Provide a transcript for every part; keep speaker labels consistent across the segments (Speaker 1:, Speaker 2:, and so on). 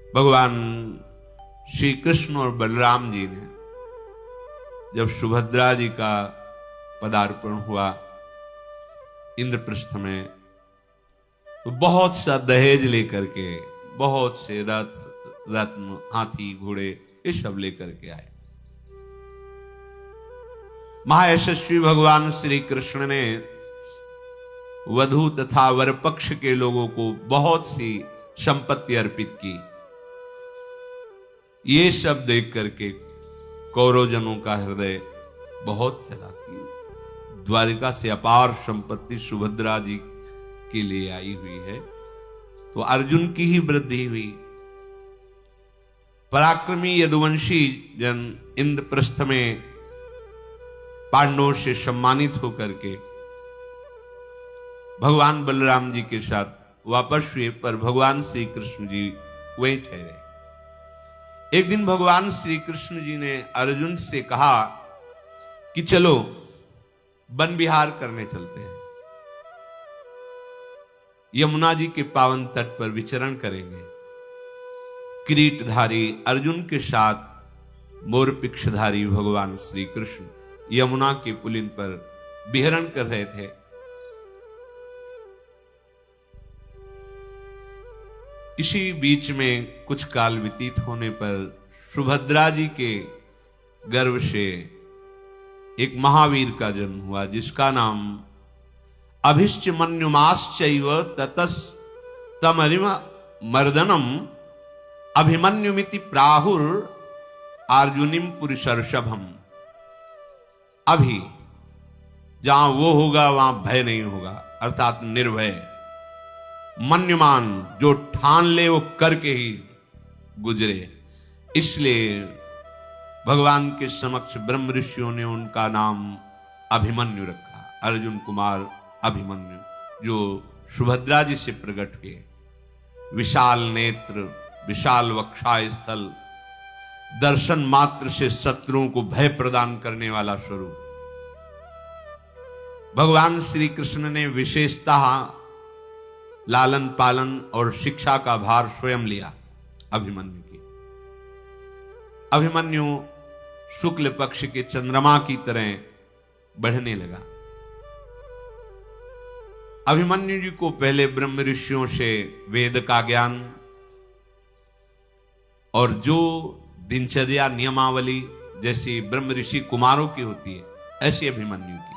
Speaker 1: भगवान श्री कृष्ण और बलराम जी ने जब सुभद्रा जी का पदार्पण हुआ इंद्रप्रस्थ में, तो बहुत सा दहेज लेकर के, बहुत से रथ रत्न, हाथी, घोड़े, ये सब लेकर के आए। महायशस्वी भगवान श्री कृष्ण ने वधू तथा वर पक्ष के लोगों को बहुत सी संपत्ति अर्पित की। ये सब देख करके कौरवजनों का हृदय बहुत चला कि द्वारिका से अपार संपत्ति सुभद्रा जी के लिए आई हुई है, तो अर्जुन की ही वृद्धि हुई। पराक्रमी यदुवंशी जन इंद्रप्रस्थ में पांडवों से सम्मानित होकर के भगवान बलराम जी के साथ वापस हुए, पर भगवान श्री कृष्ण जी वहीं ठहरे। एक दिन भगवान श्री कृष्ण जी ने अर्जुन से कहा कि चलो वन विहार करने चलते हैं, यमुना जी के पावन तट पर विचरण करेंगे। किरीटधारी अर्जुन के साथ मोरपिक्षधारी भगवान श्री कृष्ण यमुना के पुलिन पर विहरण कर रहे थे। इसी बीच में कुछ काल व्यतीत होने पर सुभद्रा जी के गर्भ से एक महावीर का जन्म हुआ, जिसका नाम अभिश्चमन्युमाश्चैव ततस तमरिम मर्दनम अभिमन्युमिति प्राहुर अर्जुनिम पुरुषर्षभम। अभी जहां वो होगा वहां भय नहीं होगा, अर्थात निर्भय। मन्युमान जो ठान ले वो करके ही गुजरे, इसलिए भगवान के समक्ष ब्रह्म ऋषियों ने उनका नाम अभिमन्यु रखा। अर्जुन कुमार अभिमन्यु, जो सुभद्रा जी से प्रकट हुए। विशाल नेत्र, विशाल वक्षा स्थल, दर्शन मात्र से शत्रुओं को भय प्रदान करने वाला स्वरूप। भगवान श्री कृष्ण ने विशेषतः लालन पालन और शिक्षा का भार स्वयं लिया अभिमन्यु की। अभिमन्यु शुक्ल पक्ष के चंद्रमा की तरह बढ़ने लगा। अभिमन्यु जी को पहले ब्रह्म ऋषियों से वेद का ज्ञान और जो दिनचर्या नियमावली जैसी ब्रह्म ऋषि कुमारों की होती है, ऐसी अभिमन्यु की।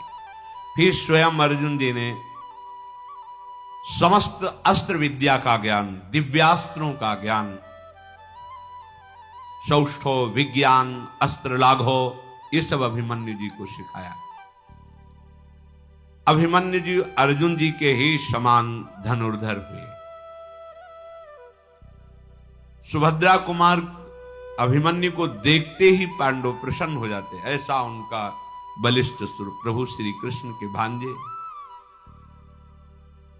Speaker 1: फिर स्वयं अर्जुन जी ने समस्त अस्त्र विद्या का ज्ञान, दिव्यास्त्रों का ज्ञान, सौष्ठो, विज्ञान, अस्त्र लाघो, ये सब अभिमन्यु जी को सिखाया। अभिमन्यु जी अर्जुन जी के ही समान धनुर्धर हुए। सुभद्रा कुमार अभिमन्यु को देखते ही पांडव प्रसन्न हो जाते, ऐसा उनका बलिष्ठ स्वरूप। प्रभु श्री कृष्ण के भांजे।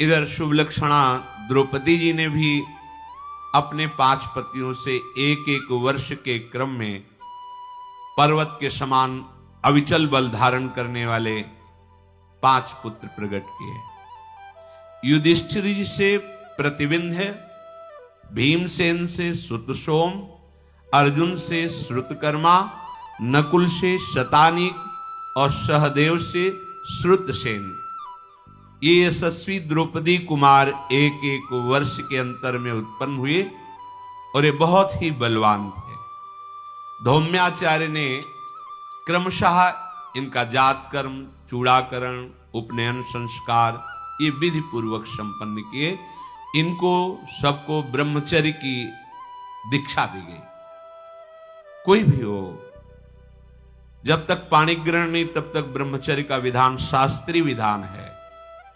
Speaker 1: इधर शुभ लक्षणा द्रौपदी जी ने भी अपने 5 पतियों से एक एक वर्ष के क्रम में पर्वत के समान अविचल बल धारण करने वाले 5 पुत्र प्रकट किए। युधिष्ठिर जी से प्रतिविंध्य, भीमसेन से श्रुतसोम, अर्जुन से श्रुतकर्मा, नकुल से शतानीक और सहदेव से श्रुतसेन। ये यशस्वी द्रौपदी कुमार एक एक वर्ष के अंतर में उत्पन्न हुए और ये बहुत ही बलवान थे। धौम्याचार्य ने क्रमशः इनका जात कर्म, चूड़ाकरण, उपनयन संस्कार ये विधि पूर्वक संपन्न किए। इनको सबको ब्रह्मचर्य की दीक्षा दी गई। कोई भी हो, जब तक पाणी ग्रहण नहीं तब तक ब्रह्मचर्य का विधान शास्त्रीय विधान है,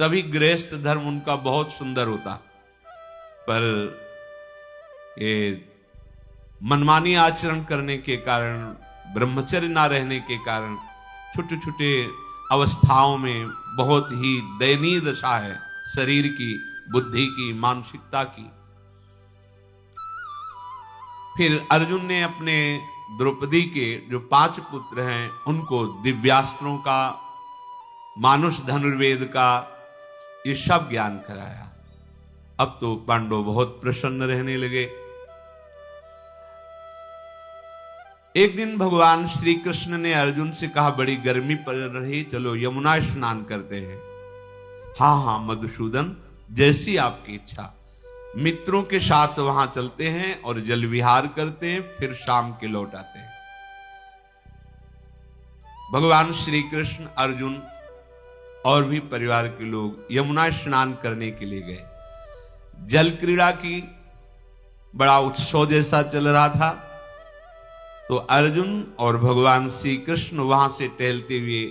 Speaker 1: तभी गृहस्थ धर्म उनका बहुत सुंदर होता। पर ये मनमानी आचरण करने के कारण, ब्रह्मचर्य ना रहने के कारण छोटे छोटे अवस्थाओं में बहुत ही दयनीय दशा है शरीर की, बुद्धि की, मानसिकता की। फिर अर्जुन ने अपने द्रौपदी के जो 5 पुत्र हैं उनको दिव्यास्त्रों का, मानुष धनुर्वेद का ये सब ज्ञान कराया। अब तो पांडव बहुत प्रसन्न रहने लगे। एक दिन भगवान श्री कृष्ण ने अर्जुन से कहा, बड़ी गर्मी पड़ रही, चलो यमुना स्नान करते हैं। हाँ हाँ मधुसूदन, जैसी आपकी इच्छा। मित्रों के साथ वहां चलते हैं और जल विहार करते हैं, फिर शाम के लौट आते हैं। भगवान श्री कृष्ण, अर्जुन और भी परिवार के लोग यमुना स्नान करने के लिए गए। जल क्रीड़ा की बड़ा उत्सव जैसा चल रहा था, तो अर्जुन और भगवान श्री कृष्ण वहां से टहलते हुए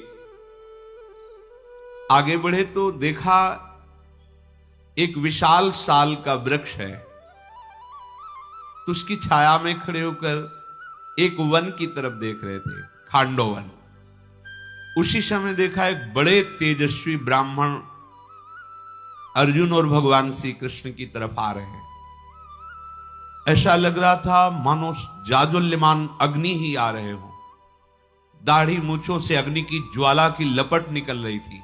Speaker 1: आगे बढ़े तो देखा एक विशाल साल का वृक्ष है। तो उसकी छाया में खड़े होकर एक वन की तरफ देख रहे थे, खांडोवन। उसी समय देखा एक बड़े तेजस्वी ब्राह्मण अर्जुन और भगवान श्री कृष्ण की तरफ आ रहे हैं। ऐसा लग रहा था मानो जाज्वल्यमान अग्नि ही आ रहे हो। दाढ़ी मूंछों से अग्नि की ज्वाला की लपट निकल रही थी।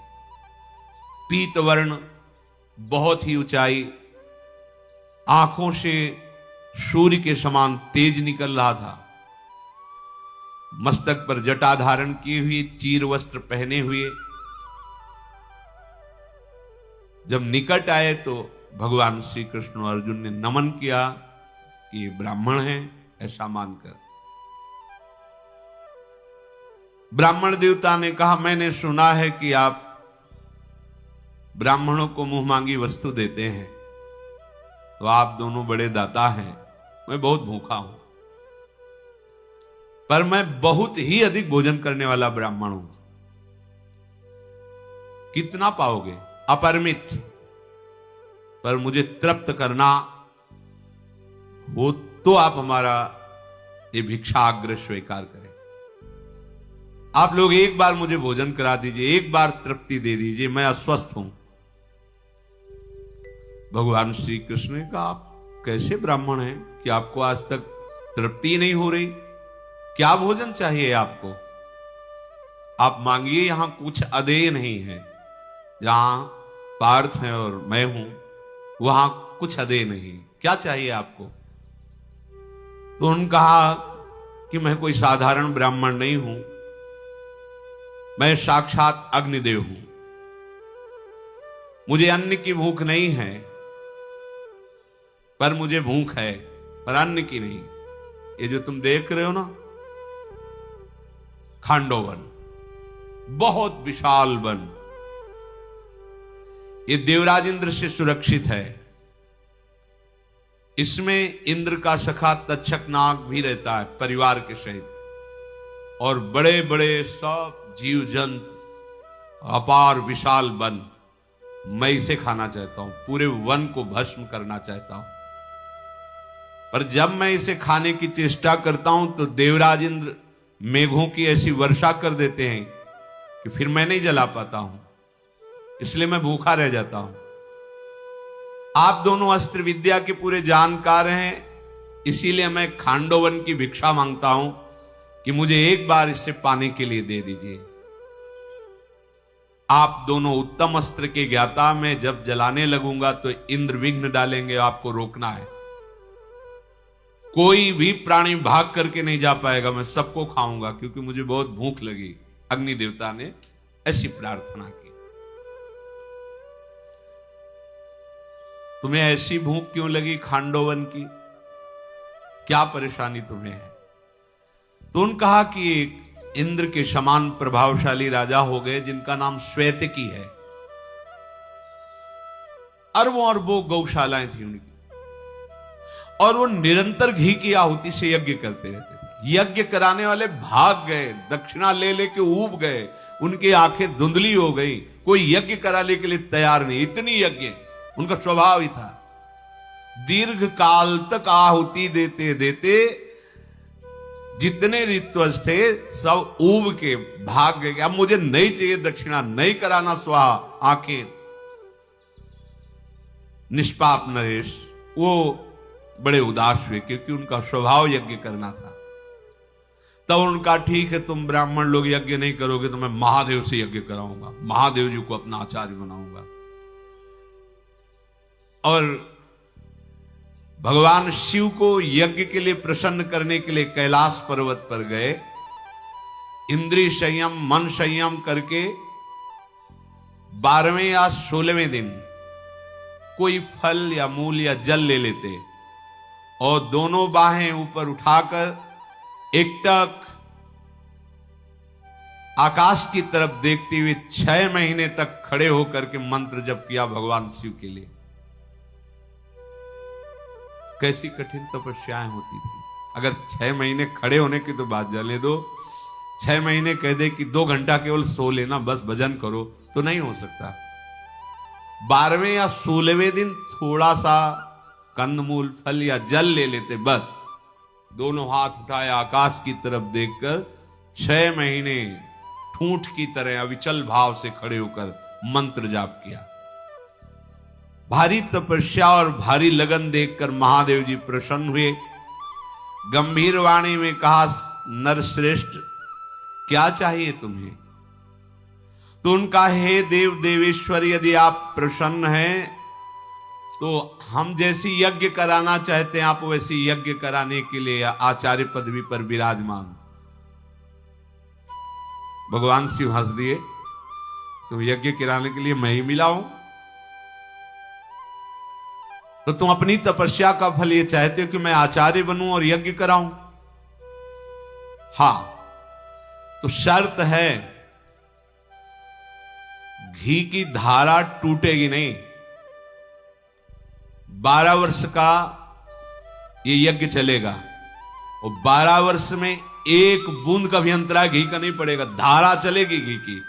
Speaker 1: पीत वर्ण, बहुत ही ऊंचाई, आंखों से सूर्य के समान तेज निकल रहा था। मस्तक पर जटा धारण किए हुए, चीर वस्त्र पहने हुए। जब निकट आए तो भगवान श्री कृष्ण और अर्जुन ने नमन किया कि ये ब्राह्मण है, ऐसा मानकर। ब्राह्मण देवता ने कहा, मैंने सुना है कि आप ब्राह्मणों को मुंह मांगी वस्तु देते हैं, तो आप दोनों बड़े दाता हैं। मैं बहुत भूखा हूं, पर मैं बहुत ही अधिक भोजन करने वाला ब्राह्मण हूं। कितना पाओगे? अपरिमित। पर मुझे तृप्त करना हो तो आप हमारा ये भिक्षाग्रह स्वीकार करें। आप लोग एक बार मुझे भोजन करा दीजिए, एक बार तृप्ति दे दीजिए, मैं अस्वस्थ हूं। भगवान श्री कृष्ण ने कहा, आप कैसे ब्राह्मण हैं कि आपको आज तक तृप्ति नहीं हो रही? क्या भोजन चाहिए आपको? आप मांगिए, यहां कुछ अदेय नहीं है। जहां पार्थ है और मैं हूं, वहां कुछ अदेय नहीं। क्या चाहिए आपको? तो उन्होंने कहा कि मैं कोई साधारण ब्राह्मण नहीं हूं, मैं साक्षात अग्निदेव हूं। मुझे अन्न की भूख नहीं है, पर मुझे भूख है, पर अन्न की नहीं। ये जो तुम देख रहे हो ना, खांडोवन, बहुत विशाल वन, ये देवराज इंद्र से सुरक्षित है। इसमें इंद्र का सखा तक्षक नाग भी रहता है परिवार के सहित, और बड़े बड़े सब जीव जंतु, अपार विशाल वन। मैं इसे खाना चाहता हूं, पूरे वन को भस्म करना चाहता हूं। पर जब मैं इसे खाने की चेष्टा करता हूं तो देवराज इंद्र मेघों की ऐसी वर्षा कर देते हैं कि फिर मैं नहीं जला पाता हूं, इसलिए मैं भूखा रह जाता हूं। आप दोनों अस्त्र विद्या के पूरे जानकार हैं, इसीलिए मैं खांडोवन की भिक्षा मांगता हूं कि मुझे एक बार इससे पाने के लिए दे दीजिए। आप दोनों उत्तम अस्त्र के ज्ञाता, मैं जब जलाने लगूंगा तो इंद्र विघ्न डालेंगे, आपको रोकना है। कोई भी प्राणी भाग करके नहीं जा पाएगा, मैं सबको खाऊंगा, क्योंकि मुझे बहुत भूख लगी। अग्नि देवता ने ऐसी प्रार्थना की। तुम्हें ऐसी भूख क्यों लगी खांडोवन की? क्या परेशानी तुम्हें है? तो उन्होंने कहा कि एक इंद्र के समान प्रभावशाली राजा हो गए, जिनका नाम श्वेतकी है। अरबों अरबों गौशालाएं थी उनकी, और वो निरंतर घी की आहुति से यज्ञ करते रहते थे। यज्ञ कराने वाले भाग गए, दक्षिणा ले लेके ऊब गए, उनकी आंखें धुंधली हो गई। कोई यज्ञ कराने के लिए तैयार नहीं, इतनी यज्ञ उनका स्वभाव ही था। दीर्घ काल तक आहुति देते देते जितने ऋत्वज थे सब ऊब के भाग गए। अब मुझे नहीं चाहिए दक्षिणा, नहीं कराना स्वाहा। आंखें निष्पाप नरेश वो बड़े उदास हुए, क्योंकि उनका स्वभाव यज्ञ करना था। तब उनका, ठीक है तुम ब्राह्मण लोग यज्ञ नहीं करोगे तो मैं महादेव से यज्ञ कराऊंगा, महादेव जी को अपना आचार्य बनाऊंगा। और भगवान शिव को यज्ञ के लिए प्रसन्न करने के लिए कैलाश पर्वत पर गए। इंद्रिय संयम, मन संयम करके 12वें या 16वें दिन कोई फल या मूल या जल ले लेते और दोनों बाहें ऊपर उठाकर एकटक आकाश की तरफ देखते हुए 6 महीने तक खड़े होकर के मंत्र जप किया भगवान शिव के लिए। कैसी कठिन तपस्याएं होती थी। अगर 6 महीने खड़े होने की तो बात जाने दो, 6 महीने कह दे कि 2 घंटा केवल सो लेना, बस भजन करो, तो नहीं हो सकता। 12वें या 16वें दिन थोड़ा सा कंदमूल, फल या जल ले लेते, बस दोनों हाथ उठाए आकाश की तरफ देखकर 6 महीने ठूंठ की तरह अविचल भाव से खड़े होकर मंत्र जाप किया। भारी तपस्या और भारी लगन देखकर महादेव जी प्रसन्न हुए। गंभीर वाणी में कहा, नरश्रेष्ठ क्या चाहिए तुम्हें? तो उनका, हे देव देवेश्वर, यदि आप प्रसन्न हैं तो हम जैसी यज्ञ कराना चाहते हैं आप वैसी यज्ञ कराने के लिए आचार्य पदवी पर विराजमान। भगवान शिव हंस दिए, तुम यज्ञ कराने के लिए मैं ही मिला हूं, तो तुम अपनी तपस्या का फल ये चाहते हो कि मैं आचार्य बनूं और यज्ञ कराऊं? हां, तो शर्त है घी की धारा टूटेगी नहीं। 12 वर्ष का ये यज्ञ चलेगा और 12 वर्ष में एक बूंद का भी अंतराय घी का नहीं पड़ेगा, धारा चलेगी घी की।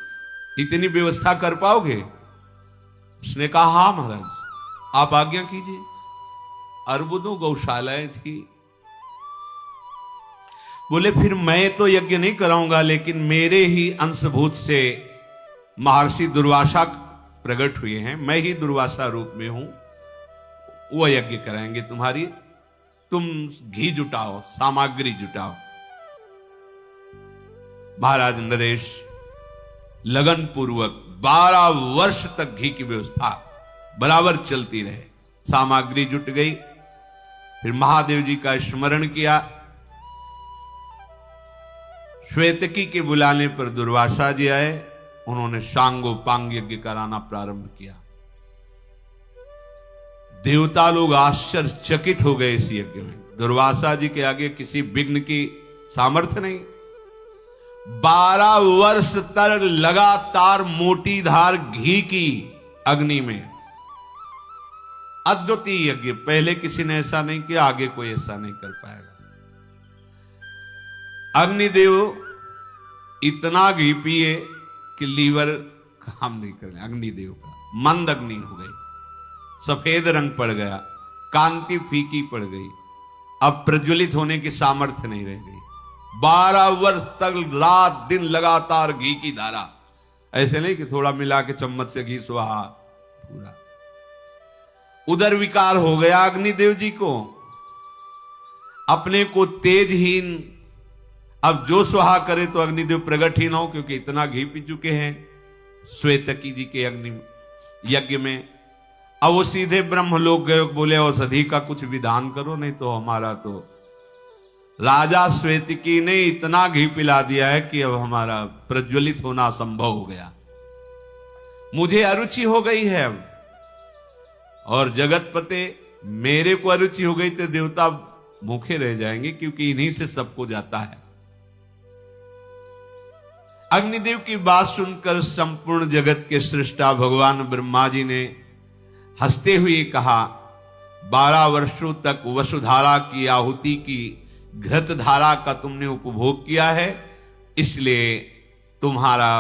Speaker 1: इतनी व्यवस्था कर पाओगे? उसने कहा, हां महाराज, आप आज्ञा कीजिए। अरबुदों गौशालाएं थी। बोले, फिर मैं तो यज्ञ नहीं कराऊंगा, लेकिन मेरे ही अंशभूत से महर्षि दुर्वासा प्रकट हुए हैं, मैं ही दुर्वासा रूप में हूं, वो यज्ञ कराएंगे तुम्हारी। तुम घी जुटाओ, सामग्री जुटाओ। महाराज नरेश लगन पूर्वक 12 वर्ष तक घी की व्यवस्था बराबर चलती रहे। सामग्री जुट गई। फिर महादेव जी का स्मरण किया। श्वेतकी के बुलाने पर दुर्वासा जी आए। उन्होंने सांगोपांग यज्ञ कराना प्रारंभ किया। देवता लोग आश्चर्यचकित हो गए इस यज्ञ में। दुर्वासा जी के आगे किसी विघ्न की सामर्थ्य नहीं। 12 वर्ष तक लगातार मोटी धार घी की अग्नि में अद्वितीय यज्ञ। पहले किसी ने ऐसा नहीं किया, आगे कोई ऐसा नहीं कर पाएगा। अग्निदेव इतना घी पिए कि लीवर काम नहीं कर रहे। अग्निदेव का मंद अग्नि हो गई, सफेद रंग पड़ गया, कांति फीकी पड़ गई, अब प्रज्वलित होने की सामर्थ्य नहीं रह गई। 12 वर्ष तक रात दिन लगातार घी की धारा। ऐसे नहीं कि थोड़ा मिला के चम्मच से घी स्वाहा, पूरा। उदर विकार हो गया अग्निदेव जी को, अपने को तेजहीन। अब जो स्वाहा करे तो अग्निदेव प्रगट ही ना हो, क्योंकि इतना घी पी चुके हैं श्वेतकी जी के अग्नि यज्ञ में। अब वो सीधे ब्रह्मलोक गए। बोले, औषधि का कुछ विधान करो, नहीं तो हमारा तो राजा श्वेतकी ने इतना घी पिला दिया है कि अब हमारा प्रज्वलित होना असंभव हो गया। मुझे अरुचि हो गई है अब, और जगतपते मेरे को अरुचि हो गई तो देवता भूखे रह जाएंगे, क्योंकि इन्हीं से सबको जाता है। अग्निदेव की बात सुनकर संपूर्ण जगत के सृष्टा भगवान ब्रह्मा जी ने हंसते हुए कहा, 12 वर्षों तक वसुधारा की आहुति की घृत धारा का तुमने उपभोग किया है, इसलिए तुम्हारा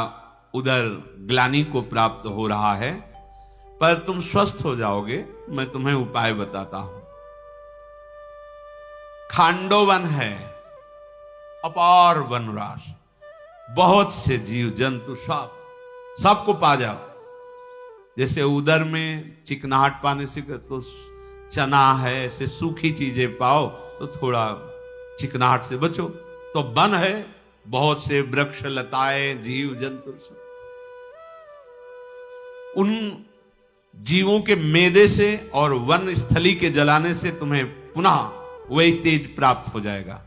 Speaker 1: उदर ग्लानि को प्राप्त हो रहा है, पर तुम स्वस्थ हो जाओगे। मैं तुम्हें उपाय बताता हूं। खांडोवन है, अपार वनराश, बहुत से जीव जंतु सबको पा जाओ। जैसे उदर में चिकनाहट पाने से तो चना है, ऐसे सूखी चीजें पाओ तो थोड़ा चिकनाहट से बचो। तो वन है, बहुत से वृक्ष लताएं जीव जंतु, उन जीवों के मेदे से और वन स्थली के जलाने से तुम्हें पुनः वही तेज प्राप्त हो जाएगा।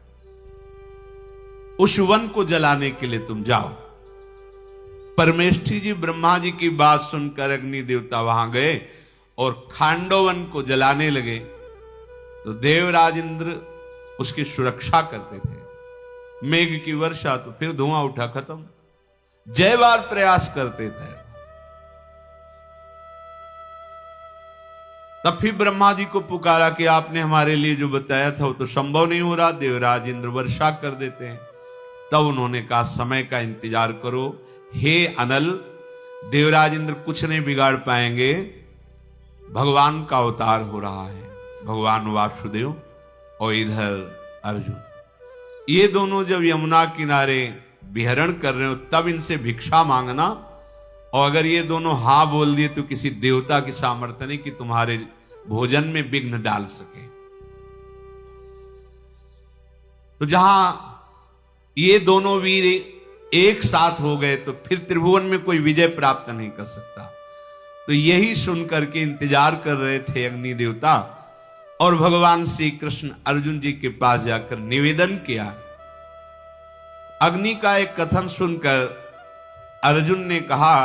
Speaker 1: उस वन को जलाने के लिए तुम जाओ। परमेष्ठी जी ब्रह्मा जी की बात सुनकर अग्नि देवता वहां गए और खांडोवन को जलाने लगे। तो देवराज इंद्र उसकी सुरक्षा करते थे। मेघ की वर्षा तो फिर धुआं उठा, खत्म। जय बार प्रयास करते थे। तब फिर ब्रह्मा जी को पुकारा कि आपने हमारे लिए जो बताया था वो तो संभव नहीं हो रहा। देवराज इंद्र वर्षा कर देते हैं। तब उन्होंने कहा समय का इंतजार करो, हे अनल, देवराज इंद्र कुछ नहीं बिगाड़ पाएंगे। भगवान का अवतार हो रहा है, भगवान वासुदेव और इधर अर्जुन। ये दोनों जब यमुना किनारे विहरण कर रहे हो तब इनसे भिक्षा मांगना, और अगर ये दोनों हाँ बोल दिए तो किसी देवता की सामर्थ्य नहीं कि तुम्हारे भोजन में विघ्न डाल सके। तो जहां ये दोनों वीर एक साथ हो गए तो फिर त्रिभुवन में कोई विजय प्राप्त नहीं कर सकता। तो यही सुनकर के इंतजार कर रहे थे अग्नि देवता, और भगवान श्री कृष्ण अर्जुन जी के पास जाकर निवेदन किया। अग्नि का एक कथन सुनकर अर्जुन ने कहा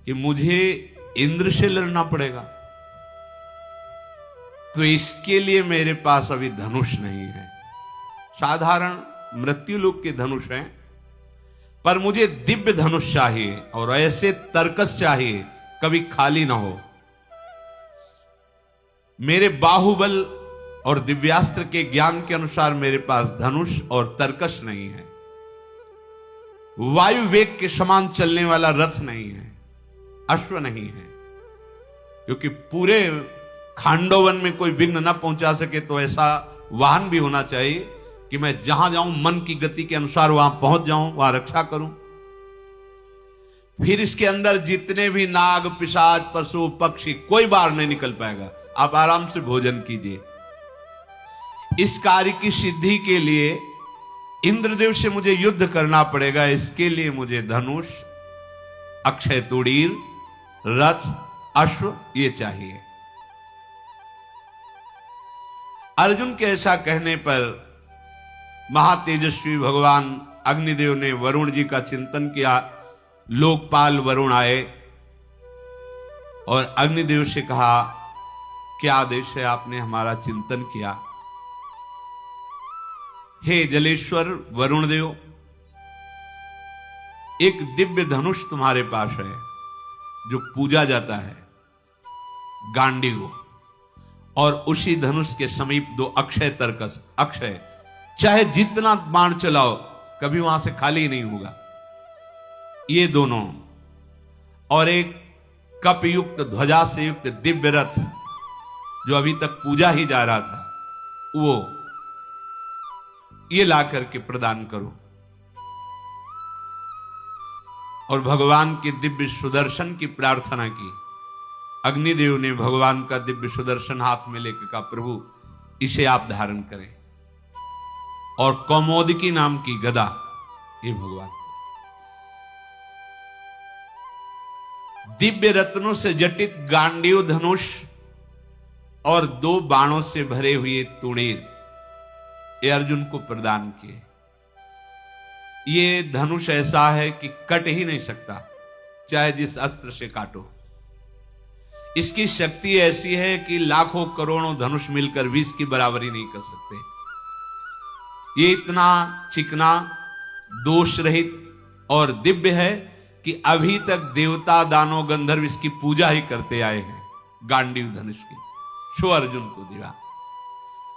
Speaker 1: कि मुझे इंद्र से लड़ना पड़ेगा, तो इसके लिए मेरे पास अभी धनुष नहीं है। साधारण मृत्युलोक के धनुष हैं, पर मुझे दिव्य धनुष चाहिए और ऐसे तर्कस चाहिए कभी खाली ना हो। मेरे बाहुबल और दिव्यास्त्र के ज्ञान के अनुसार मेरे पास धनुष और तर्कस नहीं है। वायु वेग के समान चलने वाला रथ नहीं है, अश्व नहीं है, क्योंकि पूरे खांडोवन में कोई विघ्न न पहुंचा सके तो ऐसा वाहन भी होना चाहिए कि मैं जहां जाऊं मन की गति के अनुसार वहां पहुंच जाऊं, वहां रक्षा करूं। फिर इसके अंदर जितने भी नाग पिशाच पशु पक्षी कोई बाहर नहीं निकल पाएगा। आप आराम से भोजन कीजिए। इस कार्य की सिद्धि के लिए इंद्रदेव से मुझे युद्ध करना पड़ेगा। इसके लिए मुझे धनुष, अक्षय तुड़ीर, रथ, अश्व ये चाहिए। अर्जुन के ऐसा कहने पर महातेजस्वी भगवान अग्निदेव ने वरुण जी का चिंतन किया। लोकपाल वरुण आए और अग्निदेव से कहा, क्या आदेश है? आपने हमारा चिंतन किया। हे जलेश्वर वरुण देव, एक दिव्य धनुष तुम्हारे पास है जो पूजा जाता है, गांडीव, और उसी धनुष के समीप दो अक्षय तर्कस। अक्षय, चाहे जितना बाण चलाओ कभी वहां से खाली नहीं होगा। ये दोनों, और एक कप युक्त ध्वजा से युक्त दिव्य रथ जो अभी तक पूजा ही जा रहा था, वो ये ला करके प्रदान करो। और भगवान के दिव्य सुदर्शन की प्रार्थना की। अग्निदेव ने भगवान का दिव्य सुदर्शन हाथ में लेकर कहा, प्रभु इसे आप धारण करें। और कौमोदकी नाम की गदा, ये भगवान दिव्य रत्नों से जटित गांडीव धनुष और दो बाणों से भरे हुए तुणीर ये अर्जुन को प्रदान किए। ये धनुष ऐसा है कि कट ही नहीं सकता, चाहे जिस अस्त्र से काटो। इसकी शक्ति ऐसी है कि लाखों करोड़ों धनुष मिलकर भी इसकी बराबरी नहीं कर सकते। ये इतना चिकना, दोष रहित और दिव्य है कि अभी तक देवता दानव गंधर्व इसकी पूजा ही करते आए हैं। गांडीव धनुष की सो अर्जुन को दिया।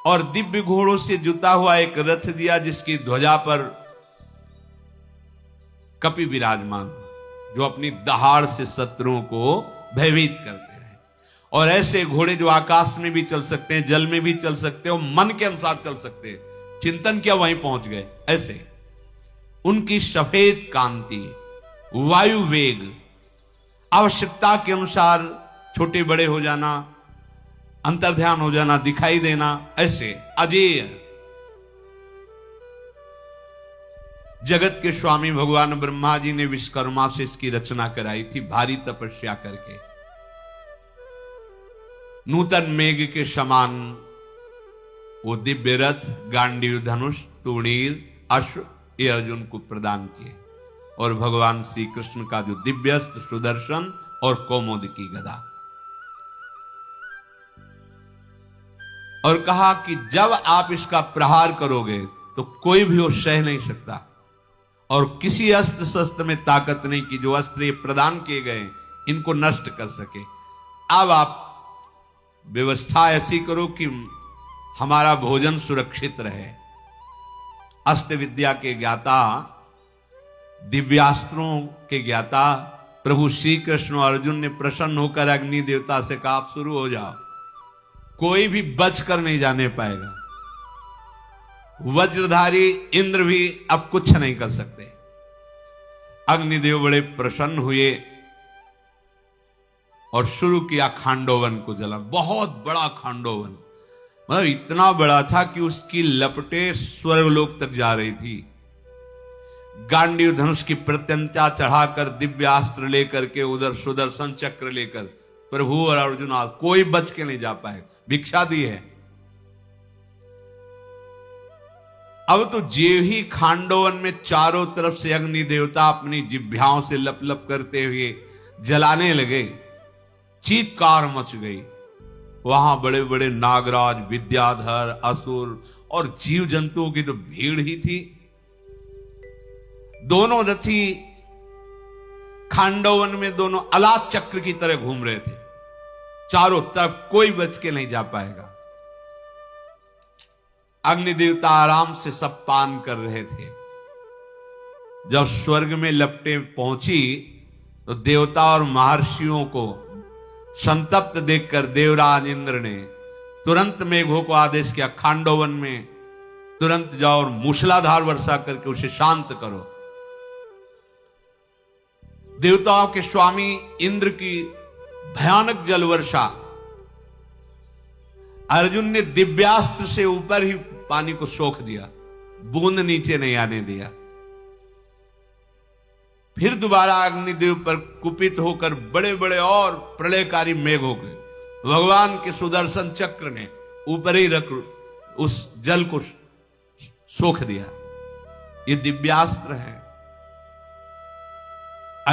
Speaker 1: और दिव्य घोड़ों से जुता हुआ एक रथ दिया जिसकी ध्वजा पर कपि विराजमान, जो अपनी दहाड़ से शत्रुओं को भयभीत करते हैं। और ऐसे घोड़े जो आकाश में भी चल सकते हैं, जल में भी चल सकते हैं, और मन के अनुसार चल सकते हैं। चिंतन किया वहीं पहुंच गए। ऐसे उनकी सफेद कांति, वायु वेग, आवश्यकता के अनुसार छोटे बड़े हो जाना, अंतर्ध्यान हो जाना, दिखाई देना, ऐसे अजेय। जगत के स्वामी भगवान ब्रह्मा जी ने विश्वकर्मा से इसकी रचना कराई थी, भारी तपस्या करके। नूतन मेघ के समान वो दिव्य रथ, गांडीव धनुष, तूणीर, अश्व ये अर्जुन को प्रदान किए, और भगवान श्री कृष्ण का जो दिव्य अस्त्र सुदर्शन और कौमुदी गदा, और कहा कि जब आप इसका प्रहार करोगे तो कोई भी वो सह नहीं सकता, और किसी अस्त्र शस्त्र में ताकत नहीं कि जो अस्त्र ये प्रदान किए गए इनको नष्ट कर सके। अब आप व्यवस्था ऐसी करो कि हमारा भोजन सुरक्षित रहे। अस्त्र विद्या के ज्ञाता, दिव्यास्त्रों के ज्ञाता प्रभु श्री कृष्ण और अर्जुन ने प्रसन्न होकर अग्नि देवता से कहा, आप शुरू हो जाओ, कोई भी बच कर नहीं जाने पाएगा। वज्रधारी इंद्र भी अब कुछ नहीं कर सकते। अग्निदेव बड़े प्रसन्न हुए और शुरू किया खांडोवन को जला। बहुत बड़ा खांडोवन, मतलब इतना बड़ा था कि उसकी लपटें स्वर्गलोक तक जा रही थी। गांडीव धनुष की प्रत्यंचा चढ़ाकर दिव्यास्त्र लेकर के उधर सुदर्शन चक्र लेकर प्रभु और अर्जुन कोई बच के नहीं जा पाए, भिक्षा दी है। अब तो जेव ही खांडोवन में चारों तरफ से अग्नि देवता अपनी जिह्वाओं से लप लप करते हुए जलाने लगे, चीत्कार मच गई। वहां बड़े बड़े नागराज, विद्याधर, असुर और जीव जंतुओं की तो भीड़ ही थी। दोनों रथी खांडोवन में दोनों अलात चक्र की तरह घूम रहे थे, चारों तरफ कोई बच के नहीं जा पाएगा। अग्नि देवता आराम से सब पान कर रहे थे। जब स्वर्ग में लपटें पहुंची तो देवता और महर्षियों को संतप्त देखकर देवराज इंद्र ने तुरंत मेघों को आदेश किया, खांडोवन में तुरंत जाओ और मूसलाधार वर्षा करके उसे शांत करो। देवताओं के स्वामी इंद्र की भयानक जल वर्षा, अर्जुन ने दिव्यास्त्र से ऊपर ही पानी को सोख दिया, बूंद नीचे नहीं आने दिया। फिर दोबारा अग्निदेव पर कुपित होकर बड़े बड़े और प्रलयकारी मेघ हो गए। भगवान के सुदर्शन चक्र ने ऊपर ही रख उस जल को सोख दिया। ये दिव्यास्त्र है।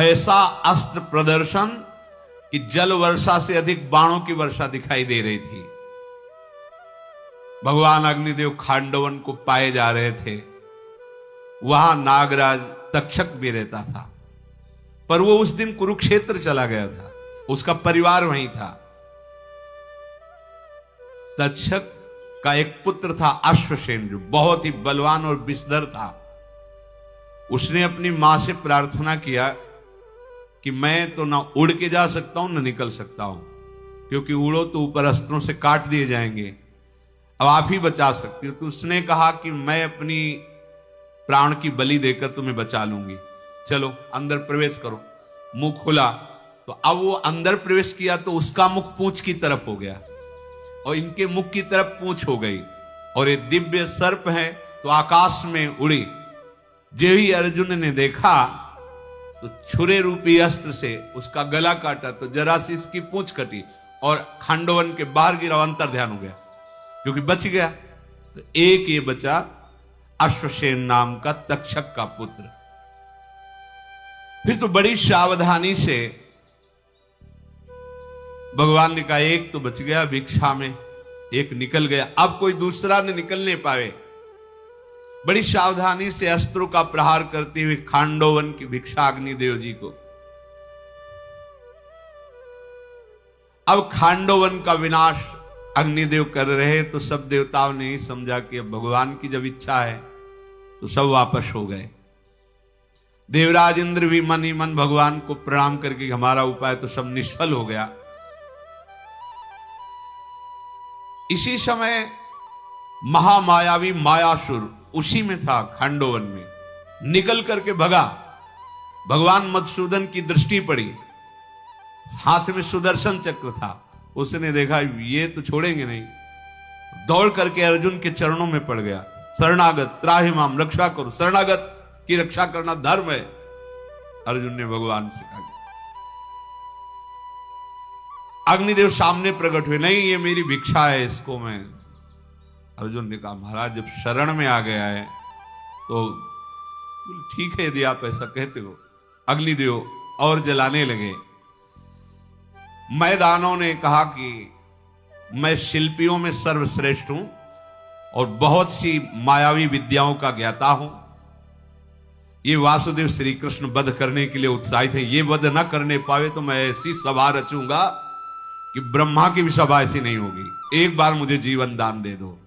Speaker 1: ऐसा अस्त्र प्रदर्शन कि जल वर्षा से अधिक बाणों की वर्षा दिखाई दे रही थी। भगवान अग्निदेव खांडोवन को पाए जा रहे थे। वहां नागराज तक्षक भी रहता था, पर वो उस दिन कुरुक्षेत्र चला गया था, उसका परिवार वहीं था। तक्षक का एक पुत्र था अश्वसेन, जो बहुत ही बलवान और विषधर था। उसने अपनी मां से प्रार्थना किया कि मैं तो ना उड़ के जा सकता हूं ना निकल सकता हूं, क्योंकि उड़ो तो ऊपर अस्त्रों से काट दिए जाएंगे, अब आप ही बचा सकती हो। तो उसने कहा कि मैं अपनी प्राण की बलि देकर तुम्हें बचा लूंगी, चलो अंदर प्रवेश करो। मुंह खुला तो अब वो अंदर प्रवेश किया तो उसका मुख पूंछ की तरफ हो गया और इनके मुख की तरफ पूंछ हो गई, और ये दिव्य सर्प है तो आकाश में उड़ी। जो ही अर्जुन ने देखा तो छुरे रूपी अस्त्र से उसका गला काटा तो जरा सी इसकी पूंछ कटी और खांडोवन के बाहर गिरा, अंतर ध्यान हो गया क्योंकि बच गया। तो एक ये बचा अश्वसेन नाम का तक्षक का पुत्र। फिर तो बड़ी सावधानी से भगवान ने कहा एक तो बच गया भिक्षा में, एक निकल गया, अब कोई दूसरा न निकल नहीं पावे। बड़ी सावधानी से अस्त्रों का प्रहार करते हुए खांडोवन की भिक्षा अग्निदेव जी को। अब खांडोवन का विनाश अग्निदेव कर रहे तो सब देवताओं ने ही समझा कि अब भगवान की जब इच्छा है तो सब वापस हो गए। देवराज इंद्र भी मन ही मन भगवान को प्रणाम करके हमारा उपाय तो सब निष्फल हो गया। इसी समय महामायावी मायासुर उसी में था, खांडोवन में निकल करके भगा। भगवान मधुसूदन की दृष्टि पड़ी, हाथ में सुदर्शन चक्र था। उसने देखा ये तो छोड़ेंगे नहीं, दौड़ करके अर्जुन के चरणों में पड़ गया। शरणागत त्राहि माम, रक्षा करो, शरणागत की रक्षा करना धर्म है। अर्जुन ने भगवान से कहा। अग्निदेव सामने प्रकट हुए, नहीं ये मेरी भिक्षा है, इसको मैं अर्जुन ने कहा महाराज जब शरण में आ गया है तो ठीक है, यदि आप ऐसा कहते हो। अग्निदेव और जलाने लगे। मैदानों ने कहा कि मैं शिल्पियों में सर्वश्रेष्ठ हूं और बहुत सी मायावी विद्याओं का ज्ञाता हूं। ये वासुदेव श्री कृष्ण वध करने के लिए उत्साहित है। ये वध न करने पावे तो मैं ऐसी सभा रचूंगा कि ब्रह्मा की भी सभा ऐसी नहीं होगी। एक बार मुझे जीवन दान दे दो।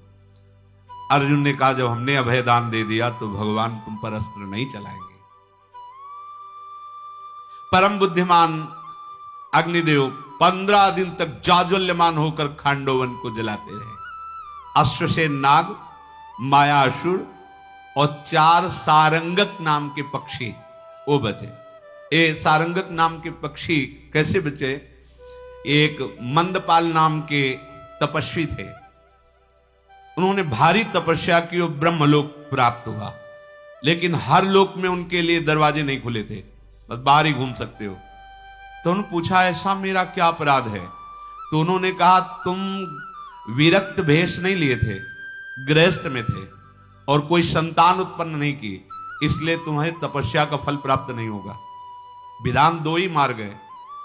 Speaker 1: अर्जुन ने कहा जब हमने अभय दान दे दिया तो भगवान तुम पर अस्त्र नहीं चलाएंगे। परम बुद्धिमान अग्निदेव 15 दिन तक जाज्वल्यमान होकर खांडोवन को जलाते रहे। अश्वसेन नाग, मायासुर और 4 सारंगक नाम के पक्षी वो बचे। ये सारंगक नाम के पक्षी कैसे बचे? एक मंदपाल नाम के तपस्वी थे। उन्होंने भारी तपस्या की और ब्रह्मलोक प्राप्त हुआ, लेकिन हर लोक में उनके लिए दरवाजे नहीं खुले थे, बस बाहर ही घूम सकते हो। तो उन्होंने पूछा ऐसा मेरा क्या अपराध है? तो उन्होंने कहा तुम विरक्त भेष नहीं लिए थे, गृहस्थ में थे और कोई संतान उत्पन्न नहीं की, इसलिए तुम्हें तपस्या का फल प्राप्त नहीं होगा। विधान 2 ही मार्ग है,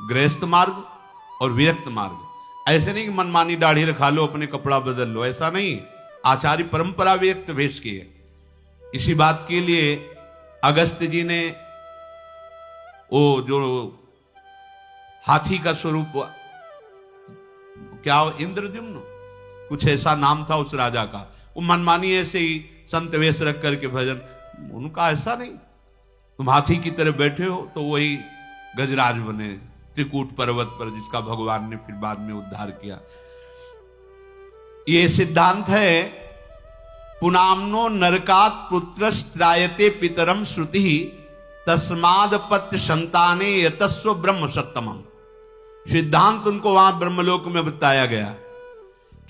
Speaker 1: गृहस्थ मार्ग और विरक्त मार्ग। ऐसे नहीं कि मनमानी दाढ़ी रखा लो, अपने कपड़ा बदल लो, ऐसा नहीं। आचार्य परंपरा विरक्त भेष की है। इसी बात के लिए अगस्त्य जी ने वो जो हाथी का स्वरूप, क्या इंद्रद्युम्न कुछ ऐसा नाम था उस राजा का, वो मनमानी ऐसे ही संत वेश रख करके भजन, उनका ऐसा नहीं। तुम हाथी की तरह बैठे हो तो वही गजराज बने त्रिकूट पर्वत पर, जिसका भगवान ने फिर बाद में उद्धार किया। ये सिद्धांत है पुनामनो नरकात पुत्रस्त्रायते पितरम श्रुति तस्माद पत्य संताने यतस्व ब्रह्म सत्तमम। सिद्धांत उनको वहां ब्रह्मलोक में बताया गया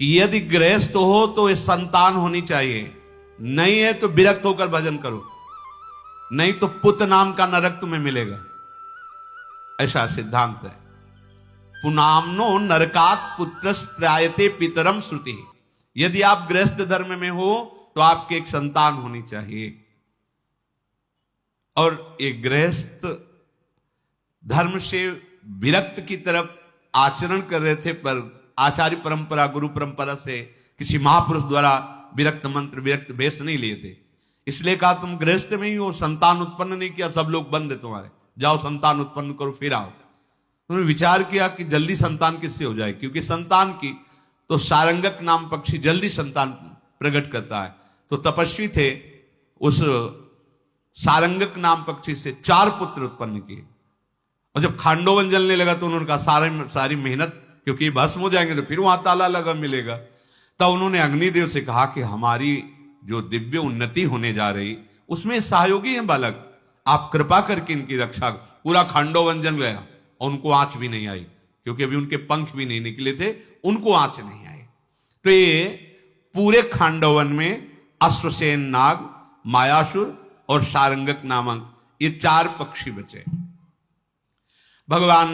Speaker 1: कि यदि गृहस्थ हो तो ये संतान होनी चाहिए, नहीं है तो विरक्त होकर भजन करो, नहीं तो पुत नाम का नरक तुम्हें मिलेगा। ऐसा सिद्धांत है। पुनामनो नरकात पुत्रस्त्रायते पितरम श्रुति। यदि आप गृहस्थ धर्म में हो तो आपके एक संतान होनी चाहिए। और एक गृहस्थ धर्म से विरक्त की तरफ आचरण कर रहे थे, पर आचार्य परंपरा गुरु परंपरा से किसी महापुरुष द्वारा विरक्त मंत्र विरक्त भेष नहीं लिए थे, इसलिए कहा तुम गृहस्थ में ही हो, संतान उत्पन्न नहीं किया, सब लोग बंद है तुम्हारे, जाओ संतान उत्पन्न करो फिर आओ। उन्होंने विचार किया कि जल्दी संतान किससे हो जाए, क्योंकि संतान की तो सारंगक नाम पक्षी जल्दी संतान प्रकट करता है। तो तपस्वी थे, उस सारंगक नाम पक्षी से 4 पुत्र उत्पन्न किए। और जब खांडोवन जलने लगा तो उन्होंने कहा सारी मेहनत, क्योंकि भस्म हो जाएंगे तो फिर वहां ताला लगा मिलेगा। तब उन्होंने अग्निदेव से कहा कि हमारी जो दिव्य उन्नति होने जा रही उसमें सहयोगी हैं बालक, आप कृपा करके इनकी रक्षा। पूरा खांडोवन जल गया और उनको आंच भी नहीं आई, क्योंकि अभी उनके पंख भी नहीं निकले थे, उनको आंच नहीं आई। तो ये पूरे खांडोवन में अश्वसेन नाग, मायासुर और सारंगक नामक ये 4 पक्षी बचे। भगवान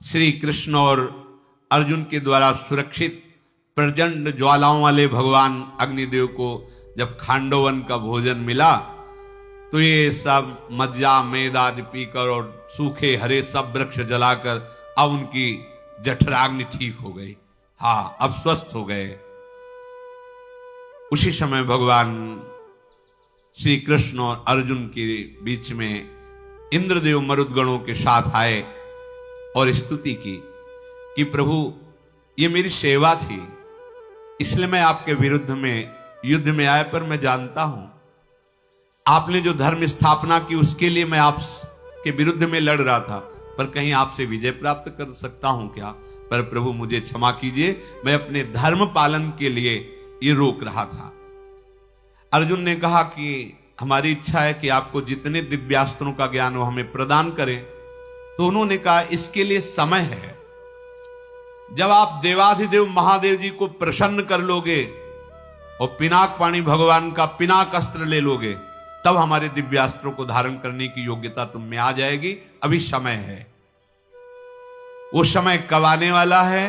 Speaker 1: श्री कृष्ण और अर्जुन के द्वारा सुरक्षित प्रचंड ज्वालाओं वाले भगवान अग्निदेव को जब खांडोवन का भोजन मिला तो ये सब मज्जा मेद आदि पीकर और सूखे हरे सब वृक्ष जलाकर अब उनकी जठराग्नि ठीक हो गई। हाँ, अब स्वस्थ हो गए। उसी समय भगवान श्री कृष्ण और अर्जुन के बीच में इंद्रदेव मरुदगणों के साथ आए और स्तुति की कि प्रभु ये मेरी सेवा थी, इसलिए मैं आपके विरुद्ध में युद्ध में आया, पर मैं जानता हूं आपने जो धर्म स्थापना की उसके लिए मैं आपके विरुद्ध में लड़ रहा था, पर कहीं आपसे विजय प्राप्त कर सकता हूं क्या? पर प्रभु मुझे क्षमा कीजिए, मैं अपने धर्म पालन के लिए ये रोक रहा था। अर्जुन ने कहा कि हमारी इच्छा है कि आपको जितने दिव्यास्त्रों का ज्ञान हो हमें प्रदान करें। तो उन्होंने कहा इसके लिए समय है, जब आप देवाधिदेव महादेव जी को प्रसन्न कर लोगे और पिनाक पाणी भगवान का पिनाक अस्त्र ले लोगे, तब हमारे दिव्यास्त्रों को धारण करने की योग्यता तुम में आ जाएगी। अभी समय है, वो समय कब आने वाला है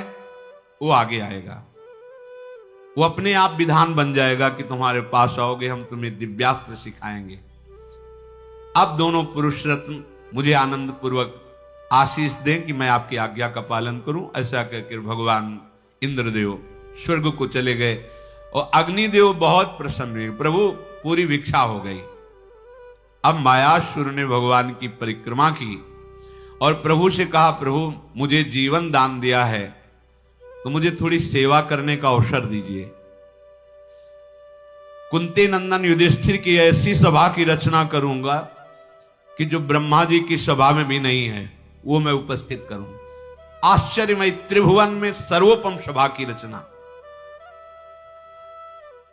Speaker 1: वो आगे आएगा। वो अपने आप विधान बन जाएगा कि तुम्हारे पास आओगे, हम तुम्हें दिव्यास्त्र सिखाएंगे। अब दोनों पुरुष रत्न मुझे आनंद पूर्वक आशीष दें कि मैं आपकी आज्ञा का पालन करूं। ऐसा कहकर भगवान इंद्रदेव स्वर्ग को चले गए और अग्निदेव बहुत प्रसन्न हुए। प्रभु पूरी भिक्षा हो गई। अब मायासुर ने भगवान की परिक्रमा की और प्रभु से कहा, प्रभु मुझे जीवन दान दिया है तो मुझे थोड़ी सेवा करने का अवसर दीजिए। कुंती नंदन युधिष्ठिर की ऐसी सभा की रचना करूंगा कि जो ब्रह्मा जी की सभा में भी नहीं है वो मैं उपस्थित करूं। आश्चर्यमय त्रिभुवन में सर्वोपम सभा की रचना।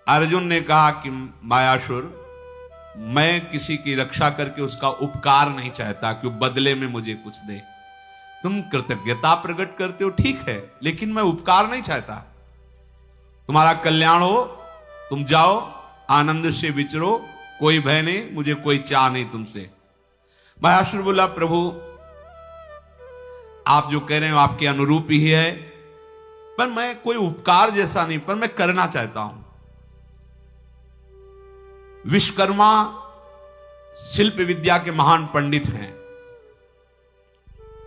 Speaker 1: अर्जुन ने कहा कि मायासुर, मैं किसी की रक्षा करके उसका उपकार नहीं चाहता कि बदले में मुझे कुछ दे। तुम कृतज्ञता प्रकट करते हो ठीक है, लेकिन मैं उपकार नहीं चाहता। तुम्हारा कल्याण हो, तुम जाओ आनंद से विचरो, कोई भय नहीं, मुझे कोई चाह नहीं तुमसे। मायासुर बोला, प्रभु आप जो कह रहे हो आपके अनुरूप ही है, पर मैं कोई उपकार जैसा नहीं, पर मैं करना चाहता हूं। विश्वकर्मा शिल्प विद्या के महान पंडित हैं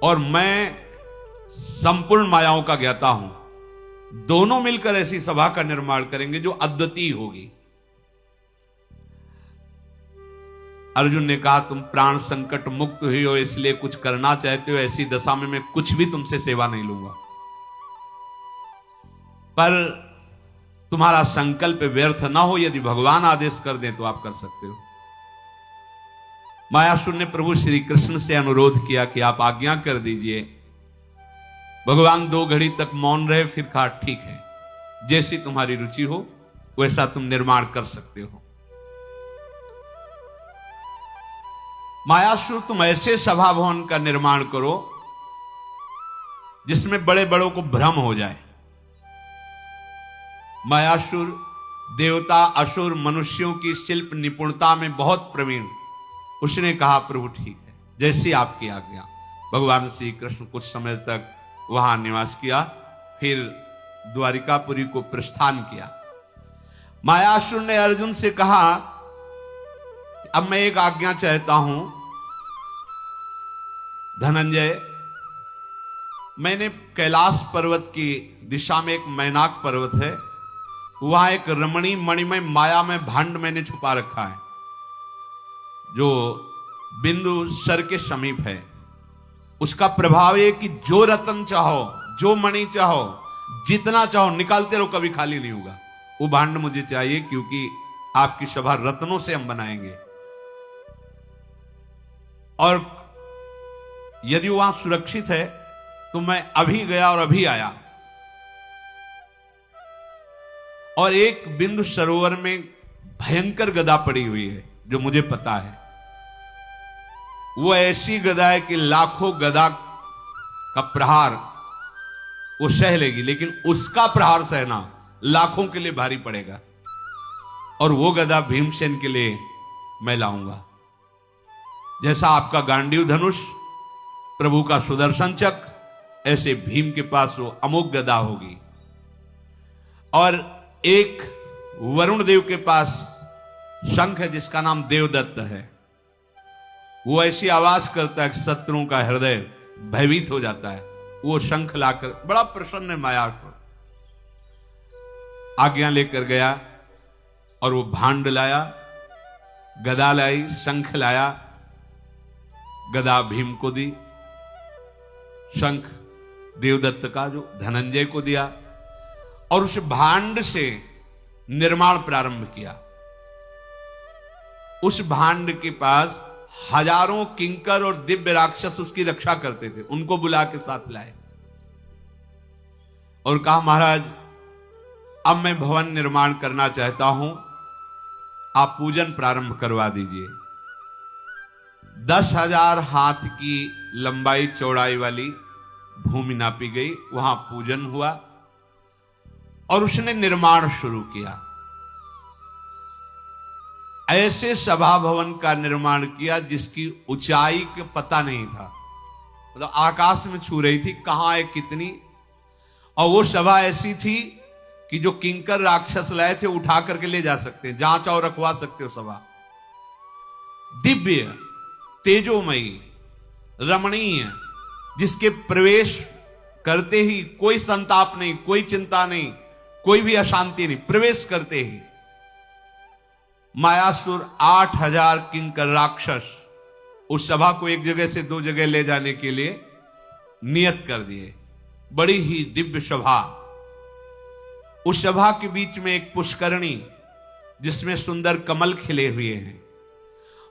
Speaker 1: और मैं संपूर्ण मायाओं का ज्ञाता हूं। दोनों मिलकर ऐसी सभा का निर्माण करेंगे जो अद्वितीय होगी। अर्जुन ने कहा, तुम प्राण संकट मुक्त हुई हो इसलिए कुछ करना चाहते हो, ऐसी दशा में मैं कुछ भी तुमसे सेवा नहीं लूंगा, पर तुम्हारा संकल्प व्यर्थ ना हो, यदि भगवान आदेश कर दे तो आप कर सकते हो। मायासुर ने प्रभु श्री कृष्ण से अनुरोध किया कि आप आज्ञा कर दीजिए। भगवान 2 घड़ी तक मौन रहे, फिर कहा, ठीक है, जैसी तुम्हारी रुचि हो वैसा तुम निर्माण कर सकते हो। मायासुर, तुम ऐसे सभा भवन का निर्माण करो जिसमें बड़े बड़ों को भ्रम हो जाए। मायासुर देवता, असुर, मनुष्यों की शिल्प निपुणता में बहुत प्रवीण। उसने कहा, प्रभु ठीक है, जैसी आपकी आज्ञा। भगवान श्री कृष्ण कुछ समय तक वहां निवास किया, फिर द्वारिकापुरी को प्रस्थान किया। मायासुर ने अर्जुन से कहा, अब मैं एक आज्ञा चाहता हूं धनंजय। मैंने कैलाश पर्वत की दिशा में एक मैनाक पर्वत है, वहां एक रमणी मणिमय माया में भांड मैंने छुपा रखा है जो बिंदु सर के समीप है। उसका प्रभाव है कि जो रतन चाहो, जो मणि चाहो, जितना चाहो निकालते रहो, कभी खाली नहीं होगा। वो भांड मुझे चाहिए क्योंकि आपकी सभा रत्नों से हम बनाएंगे। और यदि वहां सुरक्षित है तो मैं अभी गया और अभी आया, और एक बिंदु सरोवर में भयंकर गदा पड़ी हुई है जो मुझे पता है। वो ऐसी गदा है कि लाखों गदा का प्रहार वो सह लेगी, लेकिन उसका प्रहार सहना लाखों के लिए भारी पड़ेगा। और वो गदा भीमसेन के लिए मैं लाऊंगा। जैसा आपका गांडीव धनुष, प्रभु का सुदर्शन चक्र, ऐसे भीम के पास वो अमोघ गदा होगी। और एक वरुण देव के पास शंख है जिसका नाम देवदत्त है। वो ऐसी आवाज करता है कि शत्रुओं का हृदय भयभीत हो जाता है। वो शंख लाकर बड़ा प्रसन्न मायासुर आज्ञा लेकर गया और वो भांड लाया, गदा लाई, शंख लाया। गदा भीम को दी, शंख देवदत्त का जो धनंजय को दिया, और उस भांड से निर्माण प्रारंभ किया। उस भांड के पास हजारों किंकर और दिव्य राक्षस उसकी रक्षा करते थे। उनको बुला के साथ लाए और कहा, महाराज अब मैं भवन निर्माण करना चाहता हूं, आप पूजन प्रारंभ करवा दीजिए। 10,000 हाथ की लंबाई चौड़ाई वाली भूमि नापी गई, वहां पूजन हुआ और उसने निर्माण शुरू किया। ऐसे सभा भवन का निर्माण किया जिसकी ऊंचाई का पता नहीं था, मतलब आकाश में छू रही थी, कहां है कितनी। और वो सभा ऐसी थी कि जो किंकर राक्षस लाए थे उठा करके ले जा सकते हैं, जहां चाहो रखवा सकते हो सभा। दिव्य, तेजोमयी, रमणीय, जिसके प्रवेश करते ही कोई संताप नहीं, कोई चिंता नहीं, कोई भी अशांति नहीं, प्रवेश करते ही मायासुर 8000 किंकर राक्षस उस सभा को एक जगह से 2 जगह ले जाने के लिए नियत कर दिए। बड़ी ही दिव्य सभा। उस सभा के बीच में एक पुष्करणी जिसमें सुंदर कमल खिले हुए हैं,